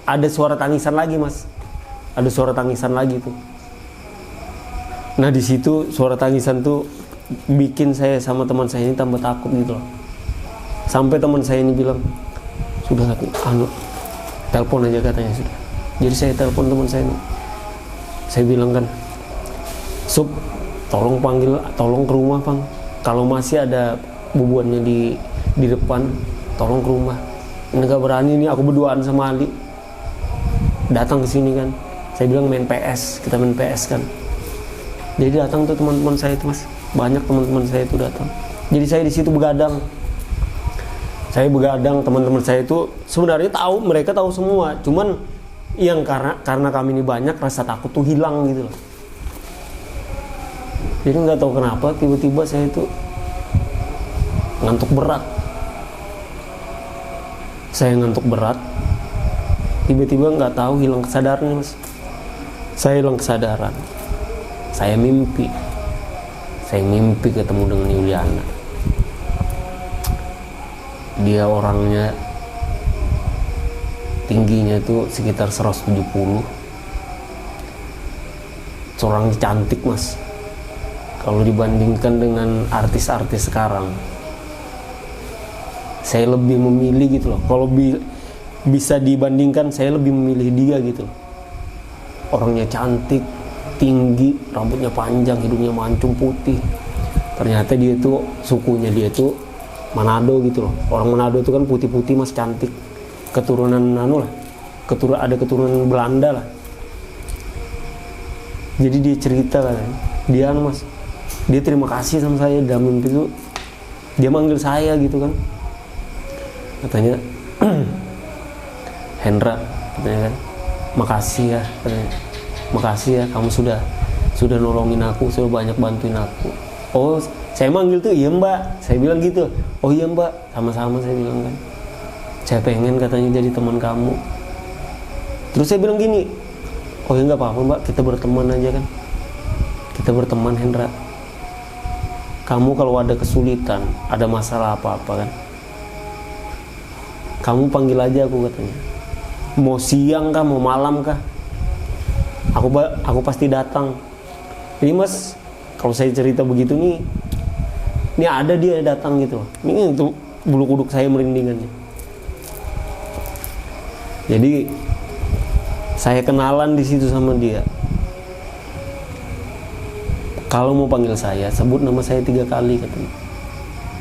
ada suara tangisan lagi mas. Ada suara tangisan lagi tuh. Nah di situ suara tangisan tuh bikin saya sama teman saya ini tambah takut gitu loh. Sampai teman saya ini bilang, sudah telepon aja katanya sudah. Jadi saya telepon teman saya ini. Saya bilang kan, Sup, tolong ke rumah Bang. Kalau masih ada bubuannya di depan, tolong ke rumah. Ini gak berani nih, aku berduaan sama Ali. Datang ke sini kan. Saya bilang main PS, kita main PS kan. Jadi datang tuh teman-teman saya itu mas, banyak teman-teman saya itu datang. Jadi saya di situ begadang. Saya begadang, teman-teman saya itu sebenarnya tahu, mereka tahu semua. Cuman yang karena kami ini banyak, rasa takut tuh hilang gitu loh. Jadi nggak tahu kenapa tiba-tiba saya itu ngantuk berat. Saya ngantuk berat, tiba-tiba nggak tahu hilang kesadaran mas. Saya hilang kesadaran. Saya mimpi ketemu dengan Yuliana. Dia orangnya tingginya itu sekitar 170. Orangnya cantik mas. Kalau dibandingkan dengan artis-artis sekarang, saya lebih memilih gitu loh. Kalau bisa dibandingkan, saya lebih memilih dia gitu loh. Orangnya cantik, tinggi, rambutnya panjang, hidungnya mancung putih. Ternyata dia itu sukunya dia itu Manado gitu loh. Orang Manado itu kan putih-putih mas, cantik. Keturunan ada keturunan Belanda lah. Jadi dia cerita kan, dia mas, dia terima kasih sama saya dalam mimpi itu. Dia manggil saya gitu kan. Katanya, Hendra, katanya kan, makasih ya, katanya. Makasih ya, kamu sudah nolongin aku, sudah banyak bantuin aku. Oh, saya manggil tuh, iya mbak, saya bilang gitu. Oh iya mbak, sama-sama saya bilang kan. Saya pengen katanya jadi teman kamu. Terus saya bilang gini, oh ya nggak apa-apa mbak, kita berteman aja kan. Kita berteman Hendra. Kamu kalau ada kesulitan, ada masalah apa-apa kan, kamu panggil aja aku katanya. Mau siang kah, mau malam kah, aku pasti datang. Jadi mas, kalau saya cerita begitu nih, ini ada dia datang gitu. Ini untuk bulu kuduk saya merindingan. Jadi saya kenalan di situ sama dia. Kalau mau panggil saya, sebut nama saya 3 kali katanya.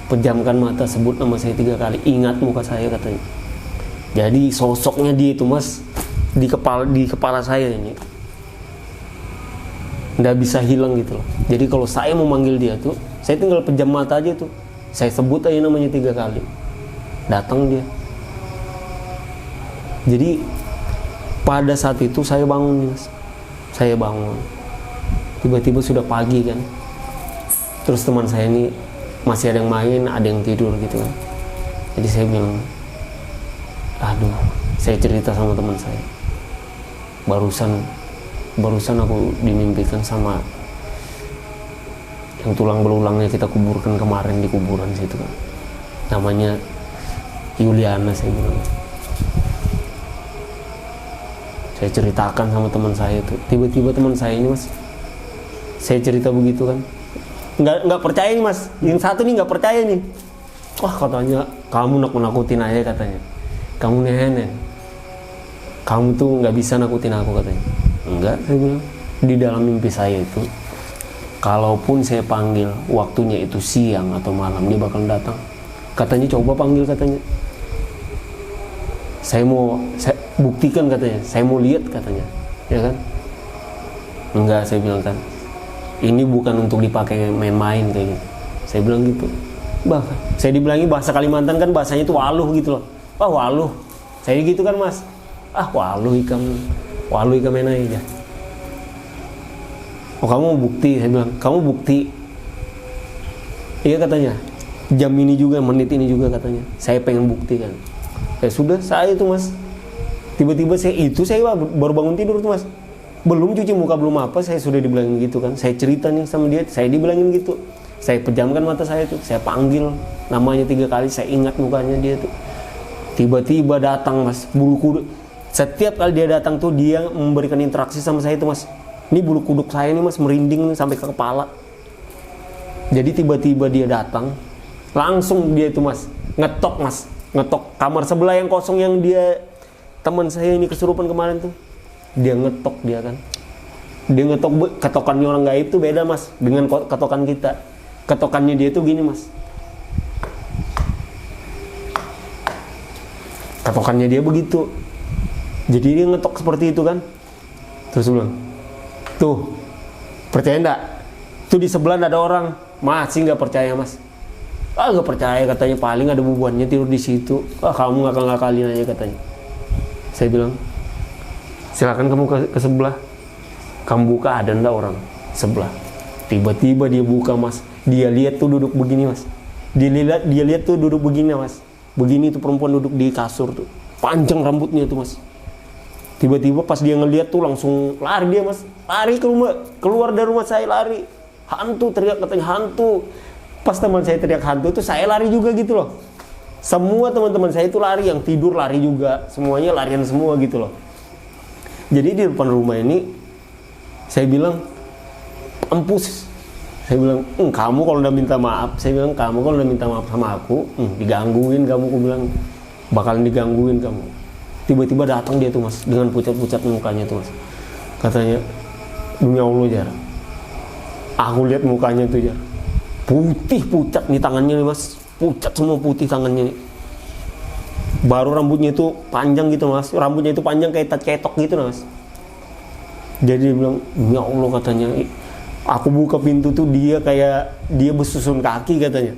Pejamkan mata, sebut nama saya 3 kali. Ingat muka saya katanya. Jadi sosoknya dia itu mas di kepala saya ini. Nggak bisa hilang gitu loh. Jadi kalau saya mau manggil dia tuh, saya tinggal pejam mata aja tuh. Saya sebut aja namanya 3 kali. Datang dia. Jadi pada saat itu saya bangun mas. Saya bangun. Tiba-tiba sudah pagi kan. Terus teman saya ini masih ada yang main, ada yang tidur gitu kan. Jadi saya bilang, aduh, saya cerita sama teman saya. Barusan aku dimimpikan sama yang tulang belulangnya kita kuburkan kemarin di kuburan situ kan. Namanya Yuliana, saya bilang. Saya ceritakan sama teman saya itu. Tiba-tiba teman saya ini mas, saya cerita begitu kan, nggak percaya nih mas. Yang satu nih nggak percaya nih. Wah katanya, kamu nakut-nakutin aja katanya. Kamu nenek. Kamu tuh nggak bisa nakutin aku katanya. Enggak, saya bilang. Di dalam mimpi saya itu, kalaupun saya panggil waktunya itu siang atau malam, dia bakal datang. Katanya coba panggil katanya. Saya buktikan katanya. Saya mau lihat katanya. Ya kan? Enggak, saya bilang kan. Ini bukan untuk dipakai main-main kayak gitu. Saya bilang gitu. Bahkan saya dibilangi bahasa Kalimantan kan, bahasanya itu waluh gitu loh. Wah waluh. Saya gitu kan mas. Ah waluh ikam main aja. Oh kamu mau bukti? Saya bilang, kamu bukti? Iya katanya. Jam ini juga, menit ini juga katanya. Saya pengen buktikan. Ya sudah, saya itu mas. Tiba-tiba saya baru bangun tidur tuh mas. Belum cuci muka, belum apa, saya sudah dibilangin gitu kan. Saya cerita nih sama dia, saya dibilangin gitu. Saya pejamkan mata saya tuh, saya panggil namanya 3 kali, saya ingat mukanya dia tuh. Tiba-tiba datang mas, bulu kuduk. Setiap kali dia datang tuh dia memberikan interaksi sama saya tuh mas. Ini bulu kuduk saya nih mas merinding sampai ke kepala. Jadi tiba-tiba dia datang, langsung dia itu mas ngetok mas, ngetok kamar sebelah yang kosong yang dia teman saya ini kesurupan kemarin tuh. Dia ngetok dia kan. Dia ngetok, ketokannya orang gaib tuh beda mas dengan ketokan kita. Ketokannya dia tuh gini mas. Ketokannya dia begitu. Jadi dia ngetok seperti itu kan. Terus bilang, tuh percaya enggak? Tuh di sebelah ada orang. Masih nggak percaya mas. Ah nggak percaya katanya, paling ada bubuannya tidur di situ. Ah kamu ngakal-ngakalin aja katanya. Saya bilang, silakan kamu ke sebelah. Kamu buka, ada enggak orang sebelah. Tiba-tiba dia buka mas. Dia lihat tuh duduk begini mas. Dia lihat tuh duduk begini mas. Begini tuh perempuan duduk di kasur tuh. Panjang rambutnya tuh mas. Tiba-tiba pas dia ngeliat tuh langsung lari dia mas. Lari ke rumah, keluar dari rumah saya lari. Hantu, teriak katanya hantu. Pas teman saya teriak hantu tuh saya lari juga gitu loh. Semua teman-teman saya itu lari, yang tidur lari juga. Semuanya larian semua gitu loh. Jadi di depan rumah ini saya bilang, empus. Saya bilang, kamu kalau udah minta maaf, saya bilang kamu kalau udah minta maaf sama aku, digangguin kamu, aku bilang bakalan digangguin kamu. Tiba-tiba datang dia tuh mas, dengan pucat-pucat mukanya tuh mas. Katanya, demi Allah Jar, aku lihat mukanya tuh Jar, putih pucat nih tangannya nih mas, pucat semua putih tangannya nih. Baru rambutnya itu panjang gitu mas, rambutnya itu panjang kayak ketok gitu mas. Jadi dia bilang, ya Allah katanya, aku buka pintu tuh dia kayak dia bersusun kaki katanya.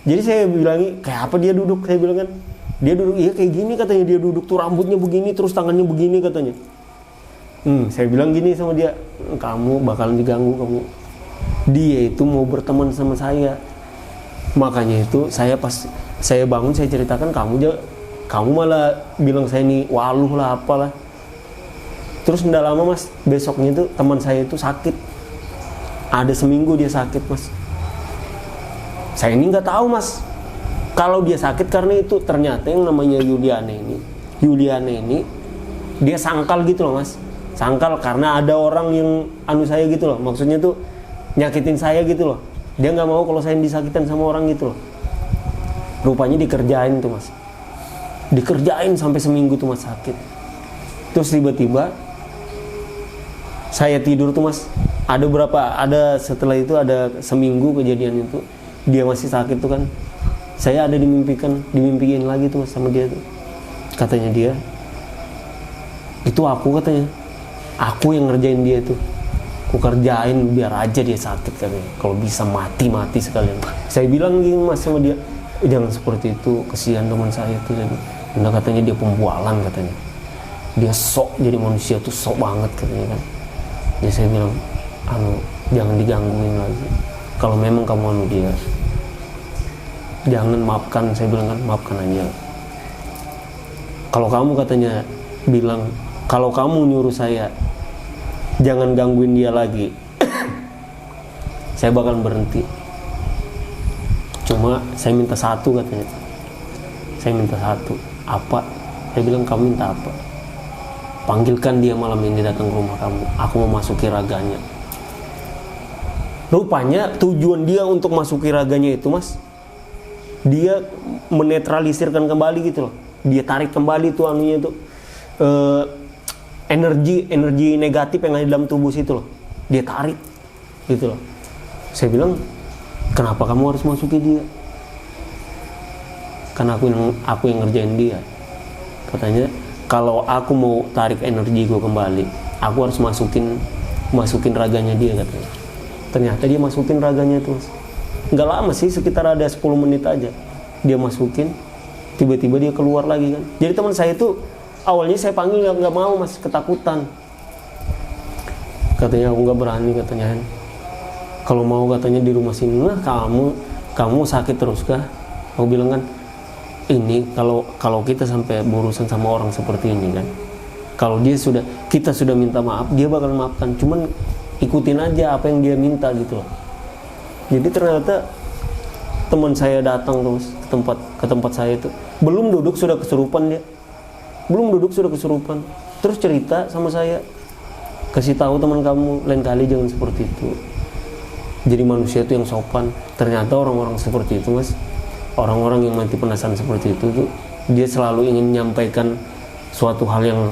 Jadi saya bilang, kayak apa dia duduk? Saya bilang kan, dia duduk, iya kayak gini katanya, dia duduk tuh rambutnya begini, terus tangannya begini katanya. Saya bilang gini sama dia, kamu bakalan diganggu kamu. Dia itu mau berteman sama saya. Makanya itu saya pas saya bangun saya ceritakan, kamu malah bilang saya ini waluh lah apalah. Terus tidak lama mas, besoknya itu teman saya itu sakit. Ada seminggu dia sakit mas. Saya ini nggak tahu mas, kalau dia sakit karena itu ternyata yang namanya Yuliana ini dia sangkal gitu loh mas. Sangkal karena ada orang yang saya gitu loh. Maksudnya tuh nyakitin saya gitu loh. Dia nggak mau kalau saya disakitin sama orang gitu loh. Rupanya dikerjain tuh mas. Dikerjain sampai seminggu tuh mas sakit. Terus tiba-tiba saya tidur tuh mas, ada setelah itu ada seminggu kejadian itu, dia masih sakit tuh kan. Saya ada dimimpiin lagi tuh mas sama dia tuh. Katanya dia, itu aku katanya, aku yang ngerjain dia tuh. Aku kerjain biar aja dia sakit katanya. Kalau bisa mati sekalian. Saya bilang gini mas sama dia, jangan seperti itu, kesian teman saya tuh. Nah katanya dia pembualan katanya. Dia sok jadi manusia tuh sok banget katanya kan. Jadi saya bilang, jangan digangguin lagi. Kalau memang kamu dia, jangan maafkan. Saya bilang kan, maafkan aja. Kalau kamu katanya bilang, kalau kamu nyuruh saya jangan gangguin dia lagi, saya bakal berhenti. Cuma saya minta satu katanya. Saya minta satu. Apa? Saya bilang, kamu minta apa? Panggilkan dia malam ini datang ke rumah kamu. Aku mau masuki raganya. Rupanya tujuan dia untuk masuki raganya itu mas, dia menetralisirkan kembali gitu loh. Dia tarik kembali tuh anunya itu, energi negatif yang ada di dalam tubuh situ loh. Dia tarik gitu loh. Saya bilang, kenapa kamu harus masuki dia? Karena aku yang ngerjain dia. Katanya, kalau aku mau tarik energi gue kembali, aku harus masukin raganya dia katanya. Ternyata dia masukin raganya itu mas. Nggak lama sih, sekitar ada 10 menit aja. Dia masukin, tiba-tiba dia keluar lagi kan. Jadi teman saya itu awalnya saya panggil nggak mau mas, ketakutan. Katanya aku nggak berani katanya. Kalau mau katanya di rumah sini, nah kamu sakit terus kah? Aku bilang kan, ini kalau kita sampai berurusan sama orang seperti ini kan, kalau kita sudah minta maaf, dia bakal maafkan. Cuman ikutin aja apa yang dia minta gitu loh. Jadi ternyata teman saya datang tuh Mas, ke tempat saya itu, belum duduk sudah kesurupan dia. Belum duduk sudah kesurupan. Terus cerita sama saya, kasih tahu teman kamu lain kali jangan seperti itu. Jadi manusia itu yang sopan. Ternyata orang-orang seperti itu Mas, orang-orang yang mati penasaran seperti itu tuh, dia selalu ingin menyampaikan suatu hal yang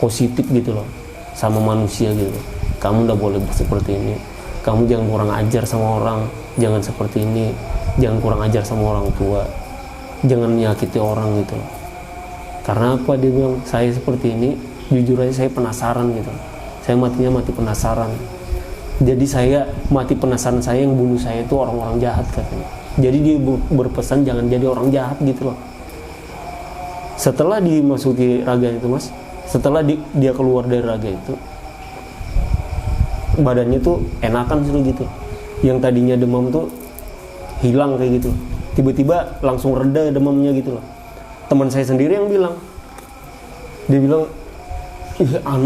positif gitu loh sama manusia gitu. Kamu udah boleh seperti ini, kamu jangan kurang ajar sama orang, jangan seperti ini, jangan kurang ajar sama orang tua, jangan menyakiti orang gitu loh. Karena apa, dia bilang, saya seperti ini jujur aja saya penasaran gitu, saya matinya mati penasaran. Jadi saya mati penasaran, saya yang bunuh saya itu orang-orang jahat katanya. Jadi dia berpesan jangan jadi orang jahat gitu loh. Setelah dimasuki raga itu Mas, setelah dia keluar dari raga itu, badannya tuh enakan gitu. Yang tadinya demam tuh hilang kayak gitu. Tiba-tiba langsung reda demamnya gitu loh. Teman saya sendiri yang bilang, dia bilang,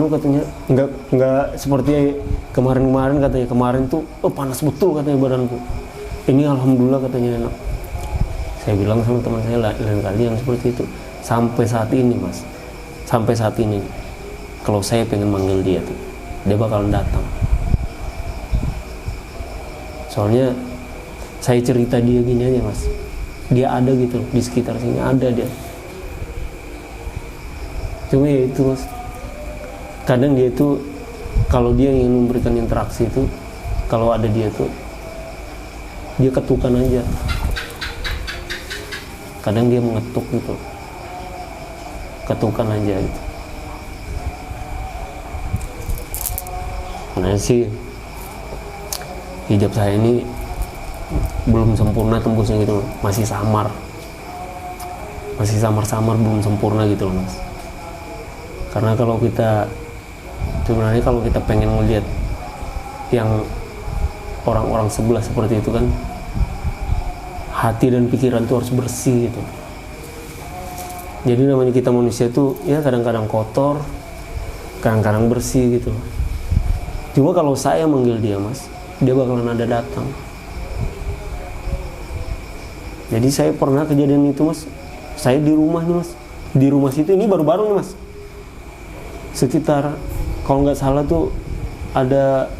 katanya nggak seperti kemarin katanya. Kemarin tuh panas betul katanya badanku. Ini alhamdulillah katanya enak. Saya bilang sama teman saya, lain kali yang seperti itu. Sampai saat ini Mas, sampai saat ini kalau saya pengen manggil dia tuh, dia bakalan datang. Soalnya saya cerita dia gini aja Mas, dia ada gitu di sekitar sini, ada dia. Cuma ya itu Mas, kadang dia itu kalau dia ingin memberikan interaksi itu, kalau ada dia tuh dia ketukan aja. Kadang dia mengetuk gitu, ketukan aja gitu. Karena sih hijab saya ini belum sempurna tembusnya gitu, masih samar, belum sempurna gitu loh Mas. Karena kalau kita sebenarnya kalau kita pengen ngelihat yang orang-orang sebelah seperti itu kan, hati dan pikiran tuh harus bersih gitu. Jadi namanya kita manusia tuh ya kadang-kadang kotor, kadang-kadang bersih gitu. Cuma kalau saya manggil dia Mas, dia bakalan ada datang. Jadi saya pernah kejadian itu Mas, saya di rumah nih Mas, di rumah situ ini baru-baru nih Mas, sekitar kalau nggak salah tuh ada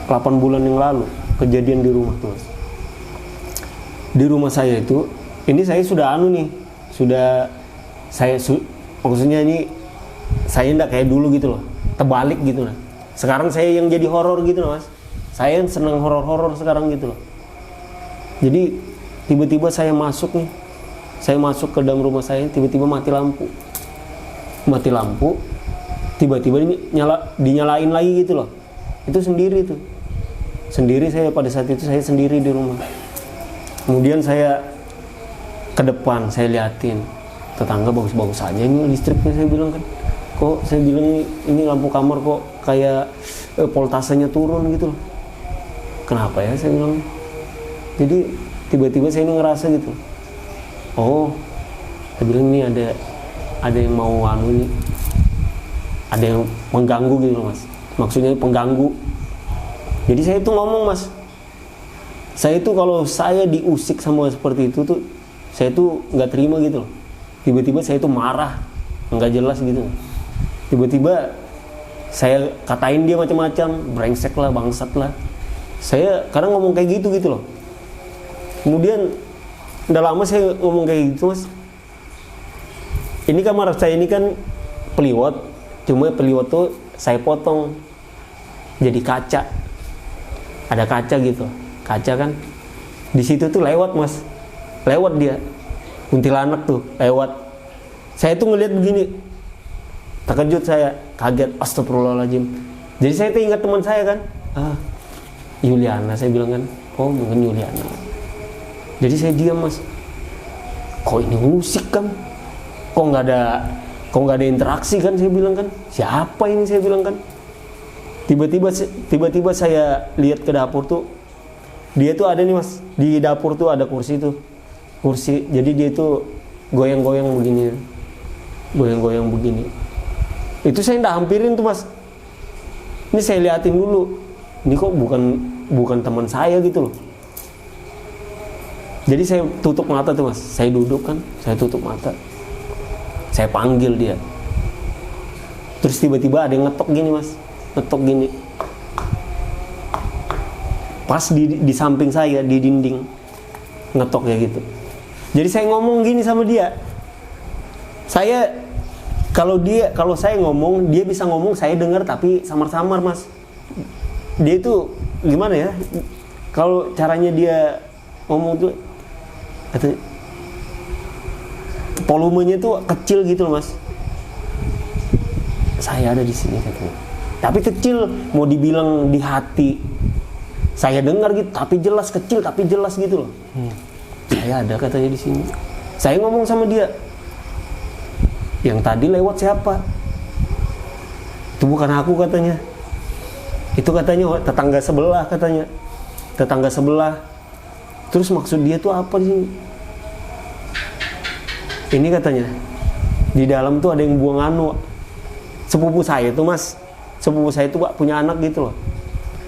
8 bulan yang lalu kejadian di rumah tuh Mas. Di rumah saya itu, ini saya sudah maksudnya ini saya enggak kayak dulu gitu loh, terbalik gitu lah. Sekarang saya yang jadi horor gitu loh Mas, saya senang horor-horor sekarang gitu loh. Jadi tiba-tiba saya masuk ke dalam rumah saya, tiba-tiba mati lampu, tiba-tiba dinyalain lagi gitu loh. Itu sendiri saya pada saat itu saya sendiri di rumah. Kemudian saya ke depan, saya liatin tetangga bagus-bagus aja ini listriknya, saya bilang kan, kok saya bilang ini lampu kamar kok kayak voltasenya turun gitu loh. Kenapa ya, saya bilang. Jadi tiba-tiba saya ini ngerasa gitu, oh saya bilang ini ada yang mau nih, ada yang mengganggu gitu loh Mas, maksudnya pengganggu. Jadi saya tuh ngomong Mas, saya tuh kalau saya diusik sama seperti itu tuh, saya tuh nggak terima gitu loh. Tiba-tiba saya tuh marah, nggak jelas gitu. Tiba-tiba saya katain dia macam-macam, brengsek lah, bangsat lah. Saya kadang ngomong kayak gitu loh. Kemudian udah lama saya ngomong kayak gitu Mas. Ini kamar saya ini kan peliwot, cuma peliwot tuh saya potong jadi kaca. Ada kaca gitu, kaca kan. Di situ tuh lewat Mas, lewat dia, kuntilanak tuh lewat. Saya tuh ngelihat begini, terkejut saya, kaget, astagfirullahaladzim. Jadi saya tuh ingat teman saya kan, Yuliana, saya bilang kan, oh mungkin Yuliana. Jadi saya diam Mas, kok ini musik kan, kok nggak ada interaksi kan, saya bilang kan, siapa ini, saya bilang kan. Tiba-tiba saya lihat ke dapur tuh, dia tuh ada nih Mas, di dapur tuh ada kursi, jadi dia tuh goyang-goyang begini. Itu saya nggak hampirin tuh Mas, ini saya liatin dulu, ini kok bukan teman saya gitu loh. Jadi saya tutup mata tuh mas, saya duduk kan, saya tutup mata, saya panggil dia. Terus tiba-tiba ada yang ngetok gini mas, ngetok gini. Pas di samping saya, di dinding, ngetok kayak gitu. Jadi saya ngomong gini sama dia. Kalau saya ngomong, dia bisa ngomong, saya dengar tapi samar-samar mas. Dia itu gimana ya? Kalau caranya dia ngomong tuh, volumenya tuh kecil gitu loh mas. Saya ada di sini katanya. Tapi kecil, mau dibilang di hati. Saya dengar gitu, tapi jelas, kecil tapi jelas gitu loh. Saya ada katanya di sini. Saya ngomong sama dia. Yang tadi lewat siapa? Itu bukan aku katanya. Itu katanya tetangga sebelah katanya. Tetangga sebelah. Terus maksud dia tuh apa sih? Ini katanya. Di dalam tuh ada yang buang anu. Sepupu saya tuh mas. Sepupu saya tuh Pak punya anak gitu loh.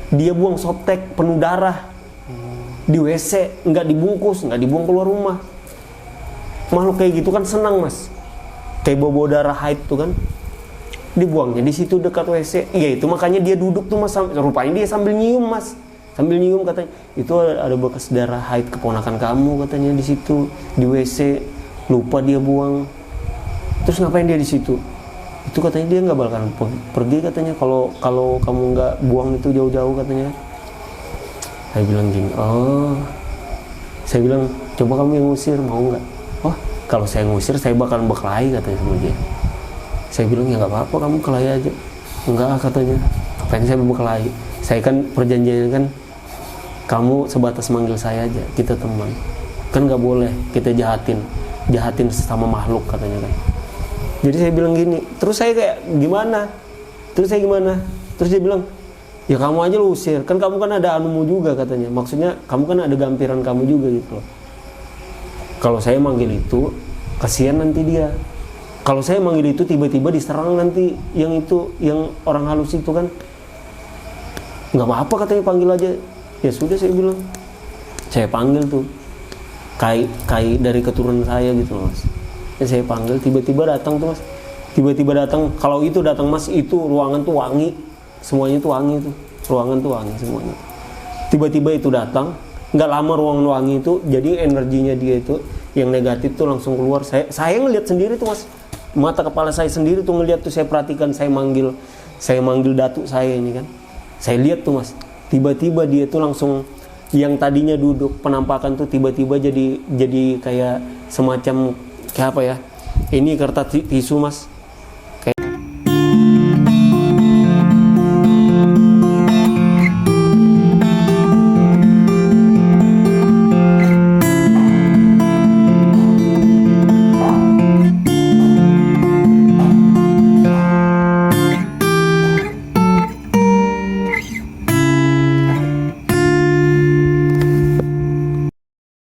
Dia buang softtek penuh darah di WC, nggak dibungkus, nggak dibuang keluar rumah. Makhluk kayak gitu kan senang mas, kayak bawa darah haid tuh kan, dibuangnya di situ dekat WC. Iya itu makanya dia duduk tuh mas, rupanya dia sambil nyium mas, sambil nyium katanya. Itu ada bekas darah haid keponakan kamu katanya di situ di WC, lupa dia buang. Terus ngapain dia di situ? Itu katanya dia nggak bakalan pergi katanya kalau kamu nggak buang itu jauh-jauh katanya. Saya bilang gini, saya bilang coba kamu yang ngusir, mau nggak? Oh kalau saya ngusir saya bakalan berkelahi katanya sama dia. Saya bilang ya nggak apa-apa, kamu kelahi aja. Enggak katanya, ngapain saya berkelahi? Saya kan perjanjiannya kan kamu sebatas manggil saya aja, kita teman. Kan nggak boleh kita jahatin sesama makhluk katanya kan. Jadi saya bilang gini, terus saya kayak gimana? Terus dia bilang, ya kamu aja lu usir, kan kamu kan ada anumu juga katanya. Maksudnya kamu kan ada gampiran kamu juga gitu loh. Kalau saya manggil itu, kasihan nanti dia. Kalau saya manggil itu tiba-tiba diserang nanti yang orang halus itu kan. Nggak apa-apa katanya, panggil aja. Ya sudah saya bilang, saya panggil tuh. Kai dari keturunan saya gitu loh mas. Saya panggil, tiba-tiba datang tuh mas. Tiba-tiba datang, kalau itu datang mas, itu ruangan tuh wangi. Semuanya tuh wangi tuh. Ruangan tuh wangi semuanya. Tiba-tiba itu datang, nggak lama ruangan wangi itu, jadi energinya dia itu, yang negatif tuh langsung keluar. Saya ngeliat sendiri tuh mas. Mata kepala saya sendiri tuh ngeliat tuh, saya perhatikan, saya manggil datuk saya ini kan. Saya lihat tuh mas. Tiba-tiba dia tuh langsung, yang tadinya duduk penampakan tuh tiba-tiba jadi kayak semacam kayak apa ya, ini kertas tisu mas,